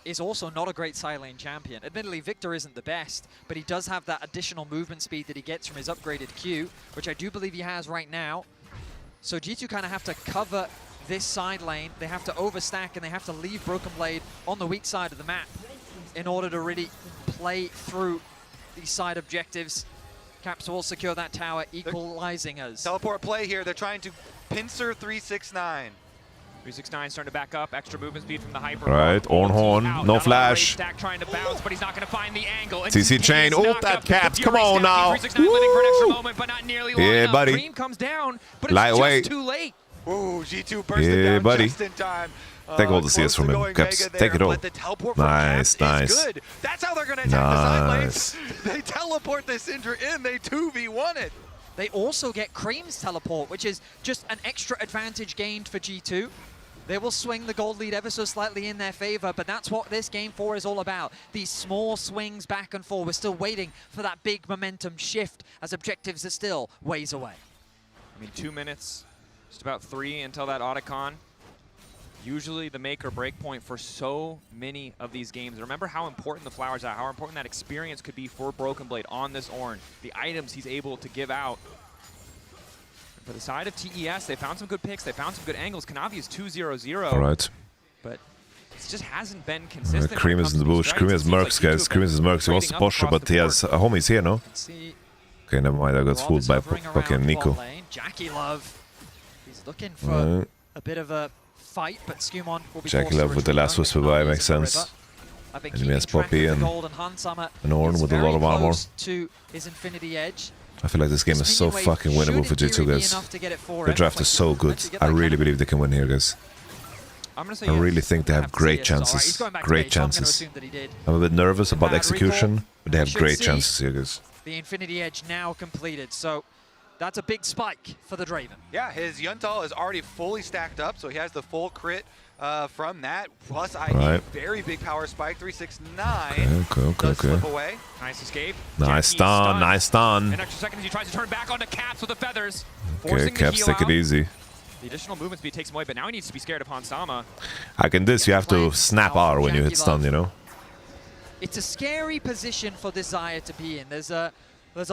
is also not a great side lane champion. Admittedly, Victor isn't the best, but he does have that additional movement speed that he gets from his upgraded Q, which I do believe he has right now. So G2 kind of have to cover this side lane. They have to overstack, and they have to leave Broken Blade on the weak side of the map in order to really play through these side objectives. Caps will secure that tower, equalizing us. Teleport play here. They're trying to pincer 369. 369 starting to back up, extra movement speed from the hyper. Right, Ornhorn, no flash. Stack trying to bounce, but he's not going to find the angle. CC chain, ult that Caps, come on now. Yeah, buddy. Dream comes down, but lightweight. It's just too late. Ooh, G2 bursted down buddy. just in time. Take all the CS from him, Caps. Take it all. Nice, nice. That's how they're going to attack the side lanes. They teleport the Syndra in, they 2v1 it. They also get Cream's teleport, which is just an extra advantage gained for G2. They will swing the gold lead ever so slightly in their favor, but that's what this game 4 is all about. These small swings back and forth. We're still waiting for that big momentum shift as objectives are still ways away. I mean, 2 minutes, just about 3 until that Otacon. Usually the make or break point for so many of these games. Remember how important the flowers are, how important that experience could be for Broken Blade on this Ornn. The items he's able to give out. For the side of TES, they found some good picks, they found some good angles. Kanavi is 2-0-0. All right. But it just hasn't been consistent. Cream is in the bush. Cream has Mercs, guys. Cream has Mercs. He wants to push, but he has homies here, no? Okay, never mind. I got fooled by fucking Nico. JackeyLove, he's looking for a bit of a fight, but Skumon will be JackeyLove with the last whisper by makes sense. Enemy has Poppy and an Ornn with a lot of armor. To his Infinity Edge. I feel like this game is so fucking winnable for G2, guys. The draft is so good. I really believe they can win here, guys. I really think they have great chances. Great chances. I'm a bit nervous about execution, but they have great chances here, guys. The Infinity Edge now completed, so that's a big spike for the Draven. Yeah, his Yuntal is already fully stacked up, so he has the full crit from that. Plus, IE, very big power spike, 369. Okay. Slip away. Nice escape. Nice stun, nice stun. In extra seconds, he tries to turn back onto Caps with the feathers. Okay, Caps, take it easy. The additional movement speed takes him away, but now he needs to be scared upon Sama. Like in this, you have to snap R when you hit stun, you know? It's a scary position for Desire to be in. There's a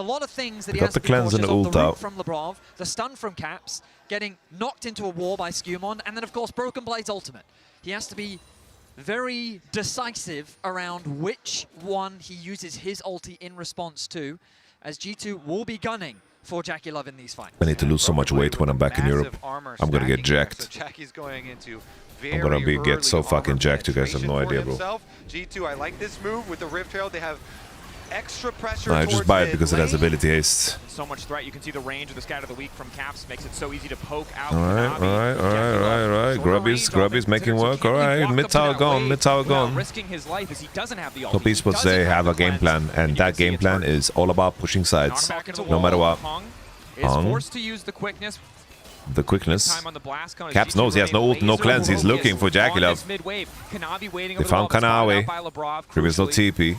lot of things that he got has the to be cleanse and cautious the of. ult The root out. from Lebrov, the stun from Caps, getting knocked into a wall by Skumon, and then of course Broken Blade's ultimate. He has to be very decisive around which one he uses his ulti in response to, as G2 will be gunning for JackeyLove in these fights. I need to lose so much weight when I'm back in Europe. I'm gonna get jacked. So Jackie's going into I'm gonna get so fucking jacked, you guys have no idea, bro. G2, I like this move with the Rift Herald. They have extra pressure. I just buy it because it has ability haste. So much threat. You can see the range of the Scatter of the Week from Caps makes it so easy to poke out. Alright. Grubby's making work. Alright, mid tower gone, mid tower gone. Risking his life as he doesn't have the Top esports, they have a game plan, and that game plan is all about pushing sides, no matter what. Is forced to use the quickness. The quickness. Caps knows he has no ult, no cleanse. He's looking for JackeyLove. They found Kanawi. Previous no TP.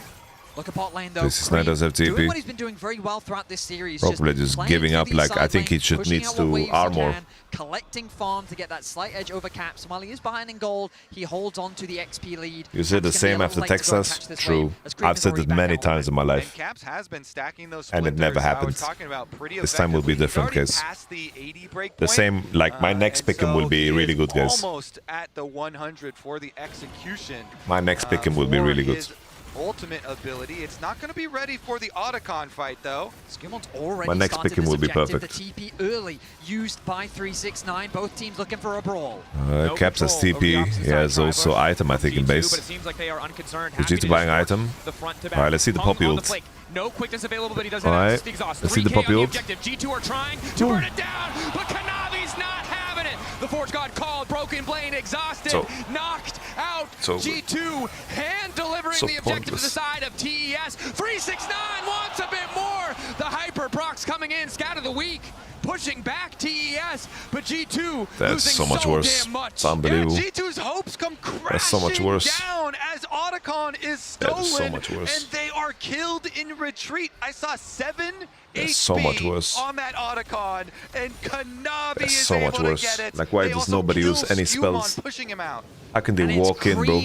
Look at bot lane though. This is does have doing TP. what he's been doing very well throughout this series. Probably just giving up. Like I think he should needs to armor. Collecting farm to get that slight edge over Caps. While he is behind in gold, he holds on to the XP lead. You said the same after Texas. True. I've said it many times in my life. Caps has been stacking those and it never happened. This time will be different, guys. The same, like my next pick'em will be really good, guys. Almost at the 100 for the execution. My next pick'em will be really good. Ultimate ability. It's not going to be ready for the Otacon fight, though. Skumon's already my next pick will be perfect. The TP early used by 369. Both teams looking for a brawl. Caps has TP. He has also item, I think, in base. But it seems like they are unconcerned. Is G2 buying item? Alright, let's see the Poppy ult. No quickness available, but he doesn't have exhaust. Let's see the Poppy ult. G2 are trying to burn it down, but Kanavi's not having it. The Forge God called, Broken Blade exhausted, knocked out. G2 hand delivering the objective to the side of TES. 369 wants a bit more. The Hyper Procs coming in, scout of the week, pushing back TES, but G2 That's so much worse. It's unbelievable. Yeah, G2's hopes come crashing That's so much worse. down as Otacon is stolen, That is so much worse. and they are killed in retreat. I saw 7 That's HP so much worse. on that Otacon, and Kanavi That's is so able much to worse. get it. Like, why They does also nobody kill use any Skewmon, spells? pushing him out. How can they walk in, bro?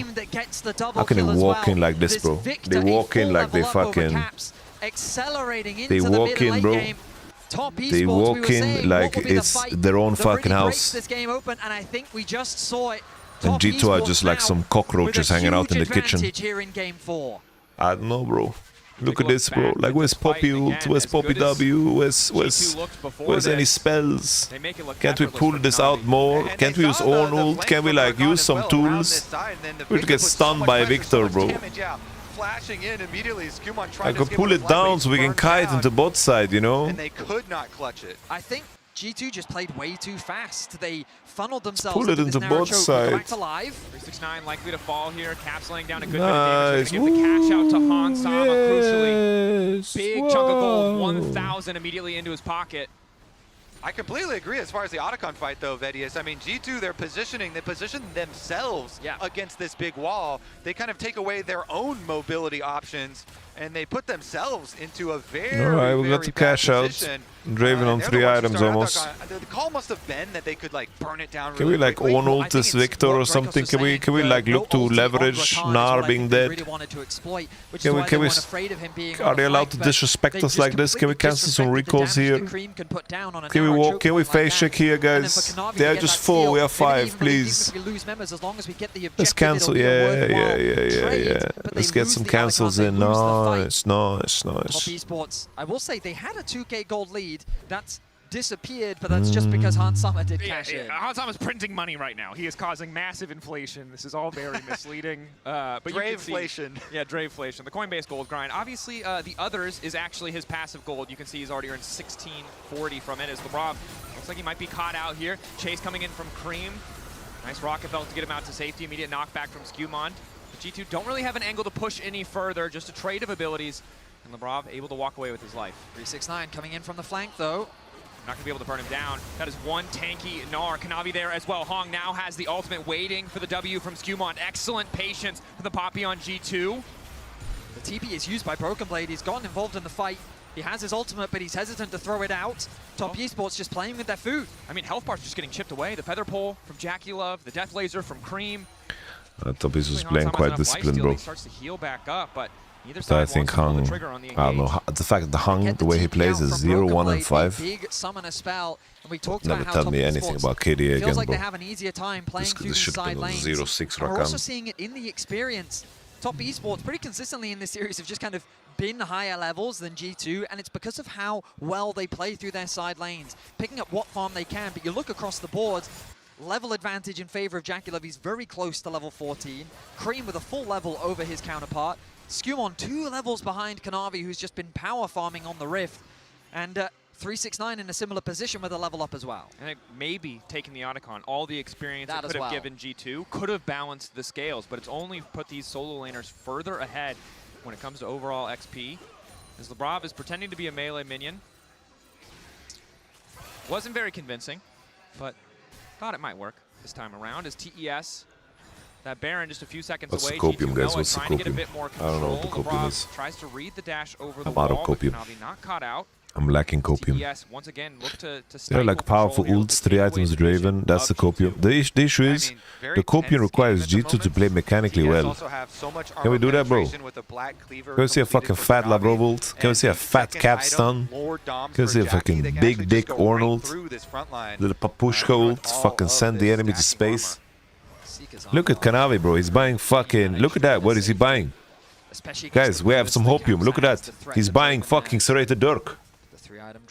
How can they walk in like this, bro? They walk in like they fucking... They walk in, bro. They walk in like it's their own fucking house. This game open, and I think we just saw it. And G2 are just like some cockroaches hanging out in the kitchen. Here in game 4. I don't know, bro. Look at this, bro. Like, where's Poppy ult? Where's Poppy W? Where's any spells? Can't we pull this out more? Can't we use Orn ult? Can we, like, use some tools? We get stunned by Victor, bro. Flashing in immediately, Skewmon tried I to could skip pull with it down so we can burned kite down, into bot side, you know? and they could not clutch it. I think G2 just played way too fast. They funneled themselves pull it into into this narrow bot choke. side. Go back to live. 369 likely to fall here. Caps laying down a good Nice. bit of damage. Give the cash out to Han Sama, crucially. Yes. Big chunk of gold, 1,000 immediately into his pocket. I completely agree as far as the Otacon fight, though, Vedius. I mean, G2, they position themselves against this big wall. They kind of take away their own mobility options, and they put themselves into a very, Alright, we got to cash out. position. Draven on They're 3 the ones who items started almost. Otacon. The call must have been that they could, like, burn it down Can really we like quickly. Orn ult this Victor or something? Can we like look to leverage Gnar being dead? Can we are they allowed to disrespect us like this? Can we cancel some recalls here? Can we face check here, guys? They are just 4, we are 5, please. Let's cancel, yeah. Let's get some cancels in. Nice. Top Esports, I will say they had a 2k gold lead. That's disappeared, but that's just because Han Sama did cash in. Han Sama's printing money right now. He is causing massive inflation. This is all very misleading. But Drayflation. Yeah, Drayflation. The Coinbase gold grind. Obviously, the others is actually his passive gold. You can see he's already earned 1640 from it as LeBron looks like he might be caught out here. Chase coming in from Cream. Nice rocket belt to get him out to safety. Immediate knockback from Skewmon. But G2 don't really have an angle to push any further. Just a trade of abilities. And Lebrov able to walk away with his life. 369 coming in from the flank, though. Not going to be able to burn him down. That is one tanky Gnar. Kanavi there as well. Hong now has the ultimate waiting for the W from Skewmon. Excellent patience for the Poppy on G2. The TP is used by Broken Blade. He's gotten involved in the fight. He has his ultimate, but he's hesitant to throw it out. Top Esports just playing with their food. I mean, health bar's just getting chipped away. The Feather Pole from Jackie Love, the Death Laser from Cream. Top Esports was playing quite disciplined, bro. He starts to heal back up, but neither So I side think wants to pull the Hung, trigger on the I don't know, engage. the fact that the Hung, the way he plays is 0, 1, and 5. Big summon a spell, and we talked Never about how tell Top me Esports anything about KDA again, feels like bro. they have an easier time playing through This these should have side been lanes. 0-6 We're also Rakan. seeing it in the experience. Top Esports pretty consistently in this series have just kind of been higher levels than G2, and it's because of how well they play through their side lanes, picking up what farm they can. But you look across the board, level advantage in favor of Jackie Love. He's very close to level 14. Cream with a full level over his counterpart. Skewmon 2 levels behind Kanavi, who's just been power farming on the Rift. And 369 in a similar position with a level up as well. And they maybe taking the Otacon, all the experience That it as could have well. given G2, could have balanced the scales, but it's only put these solo laners further ahead when it comes to overall XP. As Lebrov is pretending to be a melee minion. Wasn't very convincing, but thought it might work this time around as TES. That Baron just a few seconds What's away. the copium, G2 guys? Noah What's the trying to get a copium? bit more I don't know what the control. copium Lebrov is. tries to read the dash over the I'm out of wall, but copium. Kanavi not caught out. I'm lacking copium. TES once again look to They're like powerful ults, 3 items Draven, that's the copium. The issue is, the copium requires G2 to play mechanically well. Can we do that, bro? Can we see a fucking fat Lavrov ult? Can we see a fat cap stun? Can we see a fucking big dick Orn ult? Little Papushka ult, fucking send the enemy to space. Look at Kanavi, bro, he's buying fucking, look at that, what is he buying? Guys, we have some hopium, look at that. He's buying fucking Serrated Dirk.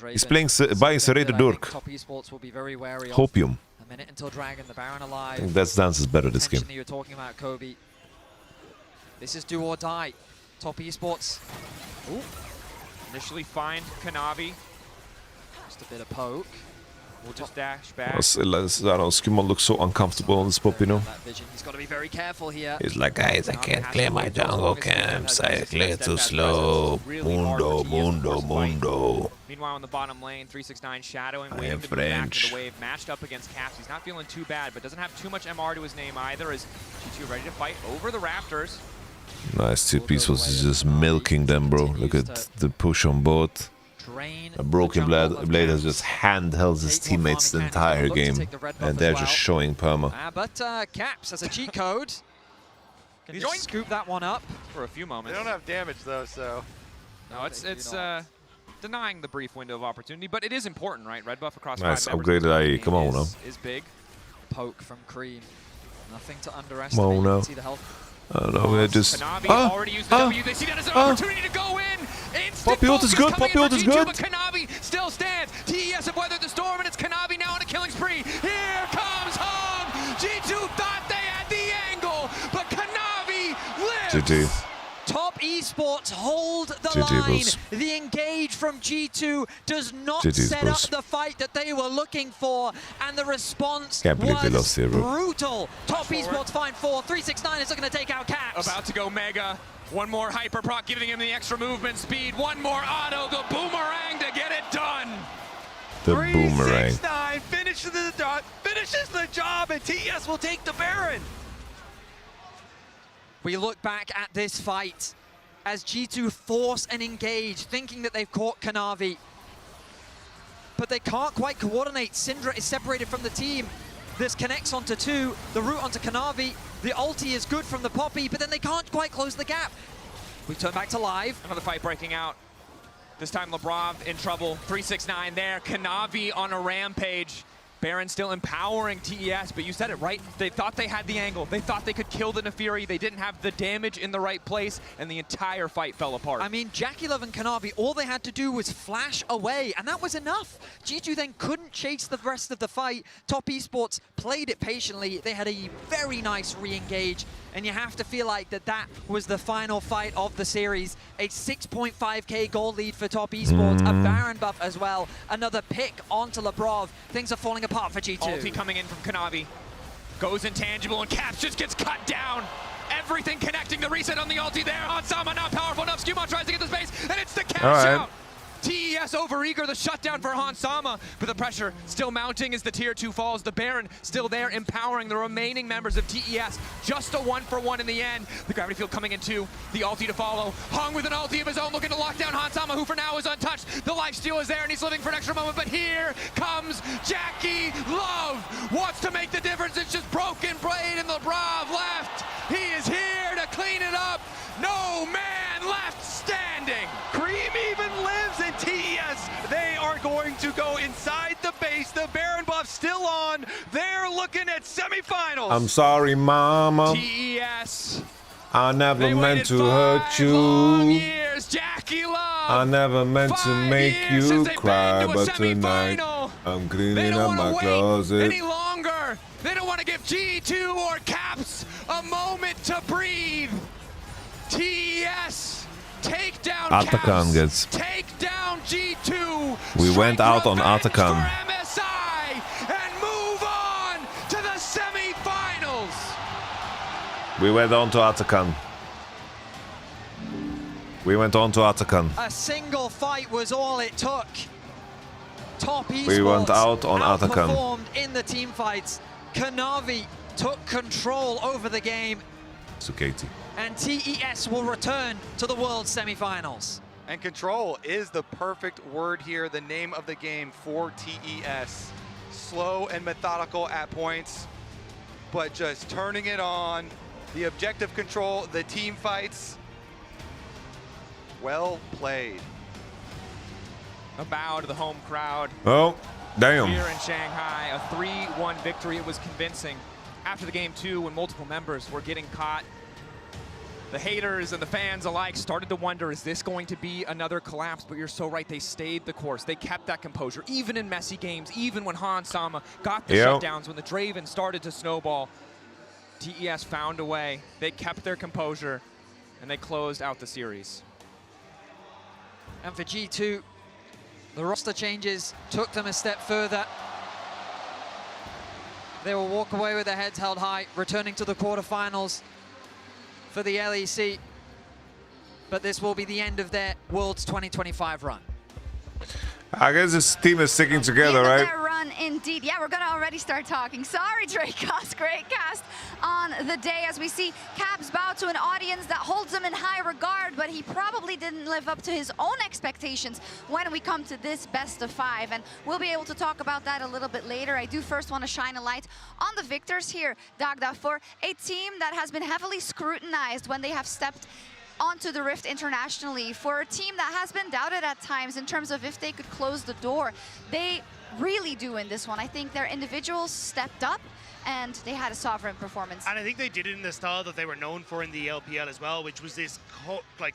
He's buying Serrated Dirk. Top Esports will be very wary of. Hopium. A minute until Dragon, the Baron alive. I think that stance is better this game. Tension that you were talking about, Kobe. This is do or die. Top Esports. Ooh. Initially find Kanavi. Just a bit of poke. We'll just dash back. I don't know, Skimon looks so uncomfortable on this pop, you know. He's got to be very careful here. He's like, guys, I can't clear my jungle camps. I clear too slow. Mundo, mundo, mundo. Meanwhile, in the bottom lane, 369 shadowing, waiting to move back to the wave, matched up against Caps. He's not feeling too bad, but doesn't have too much MR to his name either. Is G2 ready to fight over the Raptors? Nice, two Peaceful is just milking them, bro. Look at the push on both. A Broken Blade has just handheld his teammates the entire game, and they're just showing perma. But Caps has a cheat code. Can just scoop that one up for a few moments. They don't have damage though, so. No, it's denying the brief window of opportunity, but it is important, right? Red buff across Nice, 5 members upgraded IE. Come on now. Is big. Poke from Cream. Nothing to underestimate. Come on now. See the health. I don't know, they just... already used the W. They see that as an opportunity to go in. Poppy ult is good, Poppy ult is good. But Kanavi still stands. TES have weathered the storm, and it's Kanavi now on a killing spree. Here comes home. G2 thought they had the angle, but Kanavi lives. GG. Top Esports hold the GG, line. boss. The engage from G2 does not GG's, set boss. up the fight that they were looking for, and the response Can't believe they was lost here, bro. brutal. Top Esports find 4. 369 is looking to take out Caps. About to go Mega. One more hyper proc, giving him the extra movement speed. One more auto, the boomerang to get it done. The boomerang. 369 finishes the job, and TES will take the Baron. We look back at this fight as G2 force and engage, thinking that they've caught Kanavi. But they can't quite coordinate. Syndra is separated from the team. This connects onto 2, the route onto Kanavi. The ulti is good from the Poppy, but then they can't quite close the gap. We turn back to live. Another fight breaking out. This time Lebrov in trouble. 369 there. Kanavi on a rampage. Baron still empowering TES, but you said it right. They thought they had the angle. They thought they could kill the Nefiri. They didn't have the damage in the right place, and the entire fight fell apart. I mean, JackeyLove and Kanavi, all they had to do was flash away, and that was enough. G2 then couldn't chase the rest of the fight. Top Esports played it patiently. They had a very nice re-engage, and you have to feel like that was the final fight of the series. A 6.5k goal lead for Top Esports, a Baron buff as well, another pick onto Lebrov. Things are falling apart for G2. Ulti coming in from Kanavi. Goes intangible, and Caps just gets cut down. Everything connecting, the reset on the ulti there. Hansama not powerful enough. Skewmon tries to get the space, and it's the cash out. TES overeager, the shutdown for Hansama, but the pressure still mounting as the tier 2 falls. The Baron still there, empowering the remaining members of TES. Just a 1-for-1 in the end. The gravity field coming in 2, the ulti to follow. Hung with an ulti of his own, looking to lock down Hansama, who for now is untouched. The lifesteal is there, and he's living for an extra moment, but here comes JackeyLove. Wants to make the difference. It's just Broken Blade and Lebrov left. He is here to clean it up. No man left standing. Cream even lives in TES. They are going to go inside the base. The Baron buff still on. They're looking at semifinals. I'm sorry, mama. TES. I never meant to hurt you. Years. JackeyLove. I never meant to make you cry, but tonight I'm cleaning up my closet. Any longer. They don't want to give G2 or Caps a moment to breathe. TES take down Atakan gets. Take down G2. We went out on Atakan. For MSI and move on to the semifinals. We went on to Atakan. We went on to Atakan. A single fight was all it took. Top Esports We went out on Atakan. outperformed in the team fights. Kanavi took control over the game. So Katie. And TES will return to the World Semifinals. And control is the perfect word here, the name of the game for TES. Slow and methodical at points, but just turning it on. The objective control, the team fights. Well played. A bow to the home crowd. Oh, damn. Here in Shanghai, a 3-1 victory. It was convincing. After the game 2, when multiple members were getting caught, the haters and the fans alike started to wonder, is this going to be another collapse? But you're so right, they stayed the course. They kept that composure, even in messy games, even when Hansama got the shutdowns, when the Draven started to snowball. TES found a way. They kept their composure, and they closed out the series. And for G2, the roster changes took them a step further. They will walk away with their heads held high, returning to the quarterfinals for the LEC. But this will be the end of their Worlds 2025 run. I guess this team is sticking together, right? Their run, indeed. Yeah, we're gonna already start talking. Sorry, Dracos. Great cast on the day as we see Caps bow to an audience that holds him in high regard, but he probably didn't live up to his own expectations when we come to this best of 5. And we'll be able to talk about that a little bit later. I do first want to shine a light on the victors here, Dagda, for a team that has been heavily scrutinized when they have stepped onto the Rift internationally, for a team that has been doubted at times in terms of if they could close the door. They really do in this one. I think their individuals stepped up and they had a sovereign performance. And I think they did it in the style that they were known for in the LPL as well, which was this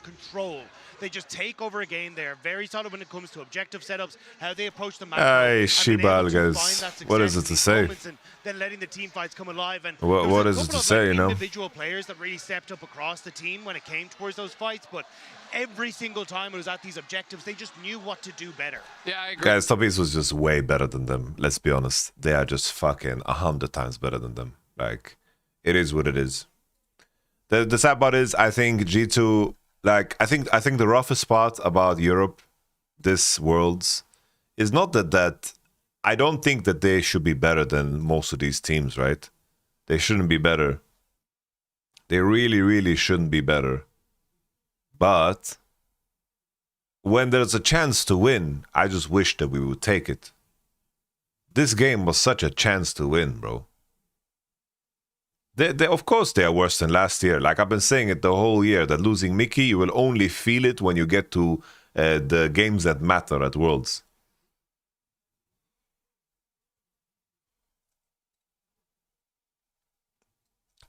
control. They just take over a game. They're very solid when it comes to objective setups, how they approach the map. Hey, Shibal, guys. What is it to say? And then letting the team fights come alive. And what is it to say, you know? Individual players that really stepped up across the team when it came towards those fights, but every single time it was at these objectives, they just knew what to do better. Yeah, I agree. Guys, Top East was just way better than them. Let's be honest. They are just fucking 100 times better than them. Like, it is what it is. The sad part is, I think G2, like, I think the roughest part about Europe, this Worlds, is not that I don't think that they should be better than most of these teams, right? They shouldn't be better. They really, really shouldn't be better. But when there's a chance to win, I just wish that we would take it. This game was such a chance to win, bro. They of course, they are worse than last year. Like, I've been saying it the whole year, that losing Mickey, you will only feel it when you get to the games that matter at Worlds.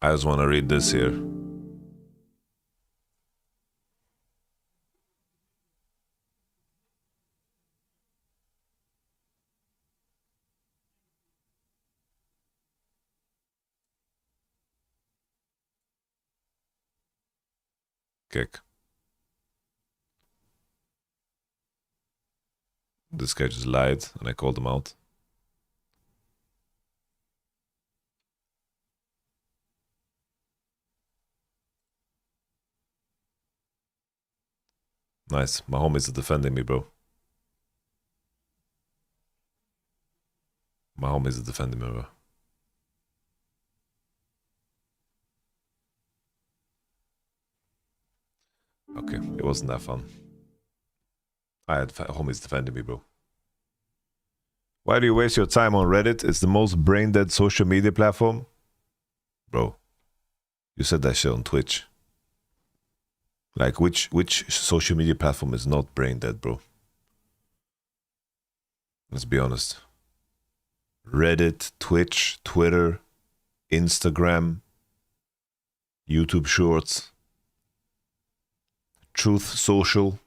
I just want to read this here. Kick. This guy just lied and I called him out. Nice. My homies are defending me, bro. My homies are defending me, bro. Okay, it wasn't that fun. I had homies defending me, bro. Why do you waste your time on Reddit? It's the most brain-dead social media platform. Bro, you said that shit on Twitch. Like, which social media platform is not brain-dead, bro? Let's be honest. Reddit, Twitch, Twitter, Instagram, YouTube Shorts, Truth Social.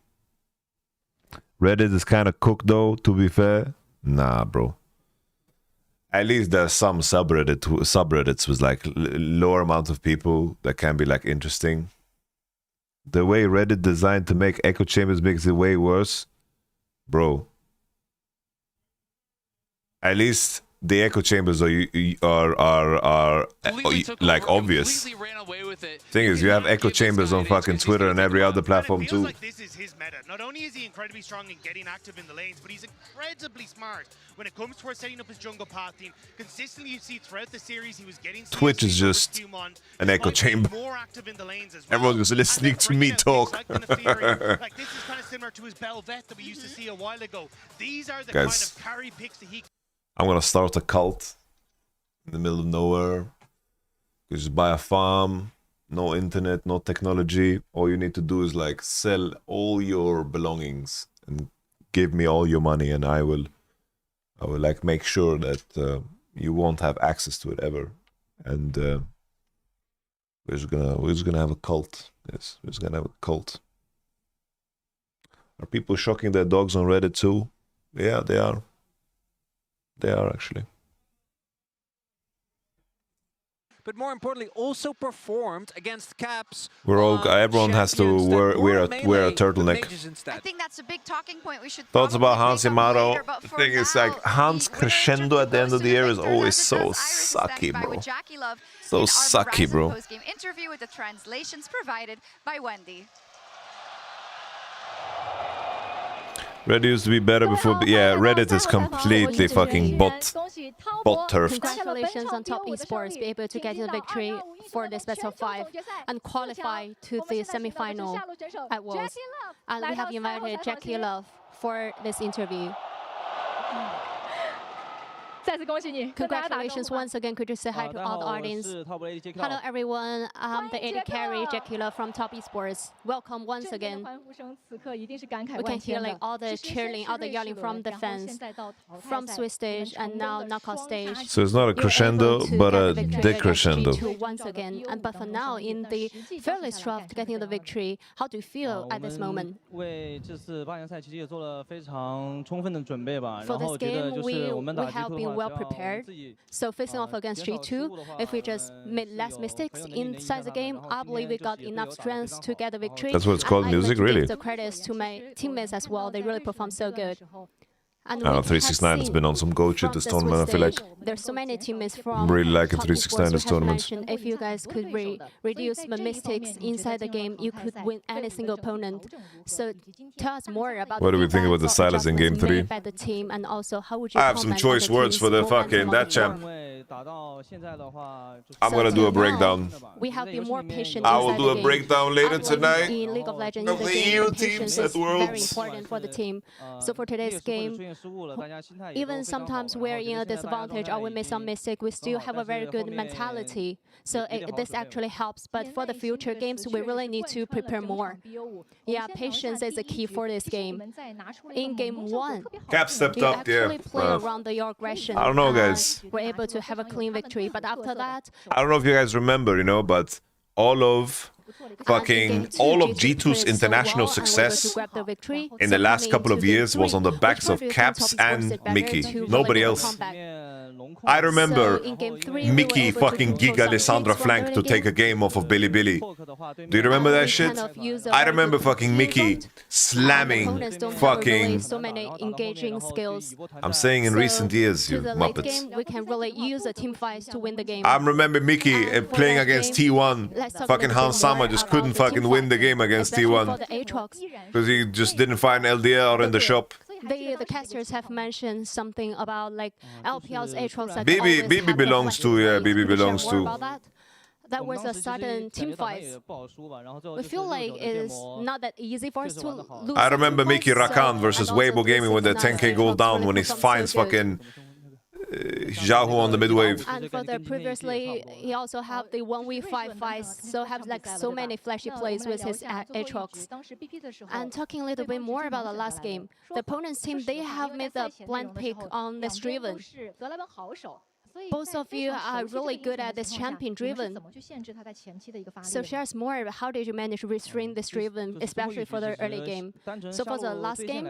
Reddit is kind of cooked though, to be fair. Nah, bro. At least there's some subreddits with like lower amount of people that can be like interesting. The way Reddit designed to make echo chambers makes it way worse. Bro. At least the echo chambers are like obvious. Thing is, you have echo chambers on fucking Twitter and every other platform too. Like this is his meta. Not only is he incredibly strong in getting active in the lanes, but he's incredibly smart when it comes towards setting up his jungle path team. Consistently, you see throughout the series, he was getting Twitch is just an echo chamber. More active in the lanes as well. Everyone's just listening to me talk. Like this is kind of similar to his Belvet that we used to see a while ago. These are the kind of carry picks that he. I'm gonna start a cult in the middle of nowhere. You just buy a farm, no internet, no technology. All you need to do is like sell all your belongings and give me all your money, and I will like make sure that you won't have access to it ever. And we're just gonna have a cult. Yes, we're just gonna have a cult. Are people shocking their dogs on Reddit too? Yeah, they are. They are actually. but more importantly, also performed against Caps. Everyone has to wear a turtleneck. I think that's a big talking point we should Thoughts about probably Hans pick up Yamato? later, but The for thing is, now, like, Hans the winner crescendo at the end goes of to the year is victor. always As so it does, Iris is sucky, standing by bro. with Jackie Love So in our sucky, Verizon bro. post-game interview with the translations provided by Wendy. Reddit used to be better before, but yeah, Reddit is completely fucking bot turfed. Congratulations on Top Esports, be able to get the victory for this best of 5 and qualify to the semi-final at Worlds. And we have invited Jackie Love for this interview. Congratulations once again. Could you say hi to all the audience? Hello everyone, I'm the AD carry Jackie Love from Top Esports. Welcome once again. We can hear like all the cheering, all the yelling from the fans, from Swiss stage and now knockout stage. So it's not a crescendo, but a decrescendo. Once again, but for now in the fairly rough getting the victory, how do you feel at this moment? For this game, we have been well prepared. So facing off against G2, if we just made less mistakes inside the game, I believe we got enough strength to get the victory. That's what it's called, music, really. Give the credits to my teammates as well. They really performed so good. And 369 has been on some goat shit this tournament, I feel like. There's so many teammates from I'm really liking 369 this tournament. If you guys could reduce the mistakes inside the game, you could win any single opponent. So tell us more about what do we think about the Silas in game 3? By the team, and also how would you I have some choice words for the fucking that champ. I'm gonna do a breakdown. We have been more patient. I will do a breakdown later tonight in League of Legends. of the EU teams at Worlds. Very important for the team. So for today's game, even sometimes we're in a disadvantage or we make some mistake, we still have a very good mentality. So this actually helps. But for the future games, we really need to prepare more. Yeah, patience is a key for this game. In game 1, Cap stepped you up, actually yeah. play around your aggression. I don't know, guys. We're able to have a clean victory. But after that, I don't know if you guys remember, you know, but all of G2's international success in the last couple of years was on the backs of Caps and Mickey. Nobody else. I remember Mickey fucking Giga Alessandra flank to take a game off of Billy Billy. Do you remember that shit? I remember fucking Mickey slamming fucking... so many engaging skills. I'm saying in recent years, you to the muppets. late game, we can really use the team fights to win the game. I remember Mickey playing against T1. Fucking Hans Sama just couldn't fucking win the game against T1 because he just didn't find LDR in the shop. The casters have mentioned something about like LPL's Aatrox. BB belongs to, yeah, BB belongs to. That was a sudden team fight. We feel like it is not that easy for us to lose. I remember Mickey Rakan versus Weibo Gaming with the 10k goal down when he finds fucking Yahoo on the mid-wave. And for the previously, he also have the 1v5 fights, so have like so many flashy plays with his Aatrox. And talking a little bit more about the last game, the opponent's team, they have made a blind pick on this Driven. Both of you are really good at this champion Driven. So share us more about how did you manage to restrain this Driven, especially for the early game. So for the last game,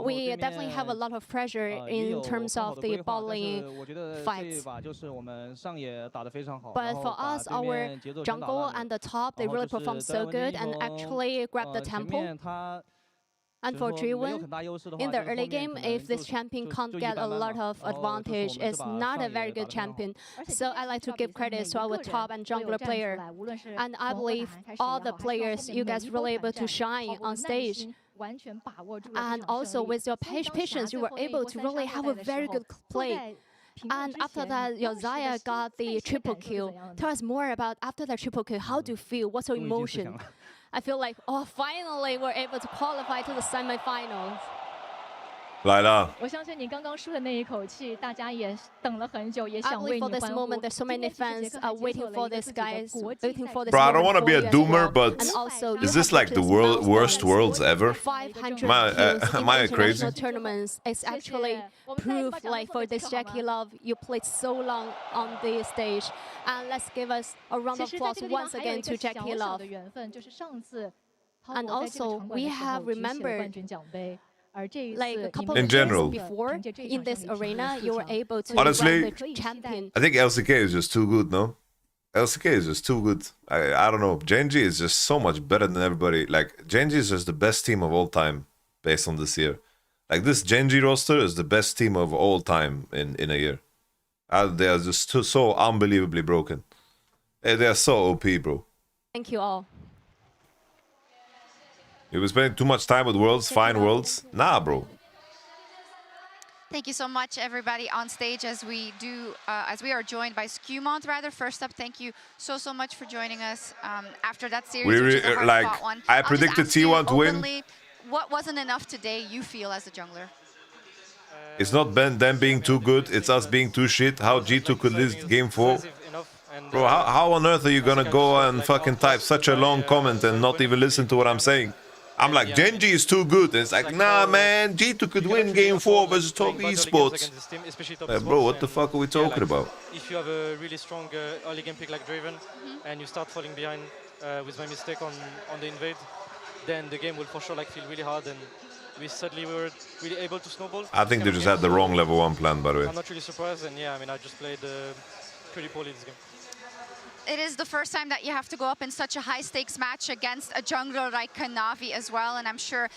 we definitely have a lot of pressure in terms of the bowling fights. But for us, our jungle and the top, they really performed so good and actually grabbed the tempo. And for Driven, in the early game, if this champion can't get a lot of advantage, it's not a very good champion. So I like to give credit to our top and jungler player. And I believe all the players, you guys really able to shine on stage. And also with your patience, you were able to really have a very good play. And after that, your Xayah got the triple kill. Tell us more about after that triple kill, how do you feel? What's your emotion? I feel like, oh, finally we're able to qualify to the semi-finals. 来了。 I believe for this moment, there's so many fans are waiting for this, guys. Waiting for this. Bro, I don't want to be a doomer, but is this like the worst worlds ever? 500 Am I crazy? Tournaments. It's actually proof, like for this Jackie Love, you played so long on the stage. And let's give us a round of applause once again to Jackie Love. And also, we have remembered like a couple In of general. years before in this arena, you were able to Honestly, rank the champion. I think LCK is just too good, no? LCK is just too good. I don't know. Genji is just so much better than everybody. Like, Genji is just the best team of all time based on this year. Like, this Genji roster is the best team of all time in a year. They are just so unbelievably broken. They are so OP, bro. Thank you all. You were spending too much time with Worlds, fine Worlds. Nah, bro. Thank you so much, everybody on stage, as we are joined by Skewmont. Rather, first up, thank you so much for joining us after that series, which is a hard-fought one. I predicted T1 to win. What wasn't enough today, you feel, as a jungler? It's not them being too good, it's us being too shit. How G2 could lose game 4. Bro, how on earth are you gonna go and fucking type such a long comment and not even listen to what I'm saying? I'm like, Genji is too good. And it's like, nah, man, G2 could win game 4 versus top esports. Bro, what the fuck are we talking about? If you have a really strong early game pick like Draven, and you start falling behind with my mistake on the invade, then the game will for sure feel really hard, and we suddenly were really able to snowball. I think they just had the wrong level 1 plan, by the way. I'm not really surprised, and yeah, I mean, I just played pretty poorly this game. It is the first time that you have to go up in such a high-stakes match against a jungler like Kanavi as well, and I'm sure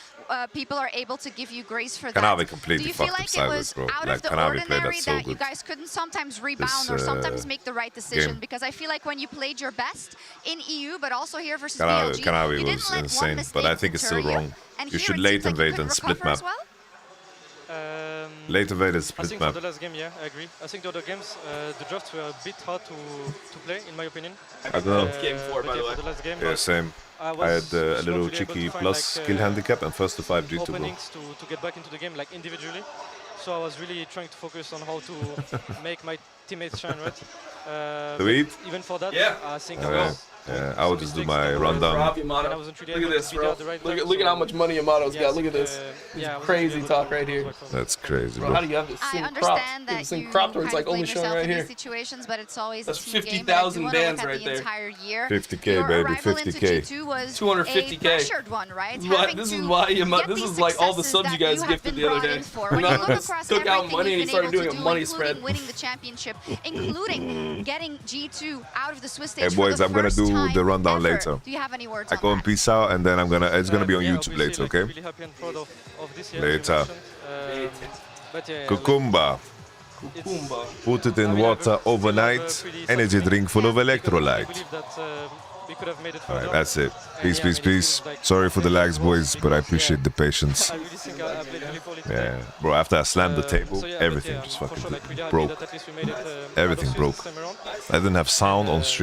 people are able to give you grace for that. Kanavi completely Do you feel fucked like up it was Cybers, bro. out Like, of the Kanavi played ordinary that so that you good. guys couldn't sometimes rebound or sometimes make the right decision? game. Because I feel like when you played your best in EU, but also here versus Kanavi BLG, you was didn't let insane, one but I mistake think it's deter still wrong. And You here should it late seems like you invade could and split recover map. as well? Late invade and I split think map. for the last game, yeah, I agree. I think the other games, the drafts were a bit hard to play, in my opinion. I don't know. Game 4, by the way. For the last game, Yeah, same. I had a little cheeky plus skill handicap and first to 5 G2, bro. Openings to get back into the game, individually. So I was really trying to focus on how to make my teammates shine, right? Do we eat? Even for that, I think Yeah, I would just do my rundown. Look at this, bro. Look at how much money Amato's got. Look at this. This is crazy talk right here. That's crazy, Bro, bro. how do you have this thing cropped? This thing cropped where it's only showing right here. Situations, but it's always That's a team 50,000 game, bands right there. 50K, baby, 50K. 250K. pressured one, right? This is why this is like all the subs you guys gifted the other day. Took out money and he started doing a money spread. Winning the championship, including getting G2 out of the Swiss Hey stage boys, for the I'm gonna first do time the rundown ever. later. Do you have any words I on go and that? peace out, and then it's gonna be on YouTube later, okay? Really happy and proud of this year. Later. But yeah, Cucumber. Put it in water overnight. Energy drink full of electrolyte. Alright, that's it. Peace, peace, peace. Sorry for the lags, boys, but I appreciate the patience. Yeah, bro, after I slammed the table, everything just fucking broke. Everything broke. I didn't have sound on stream.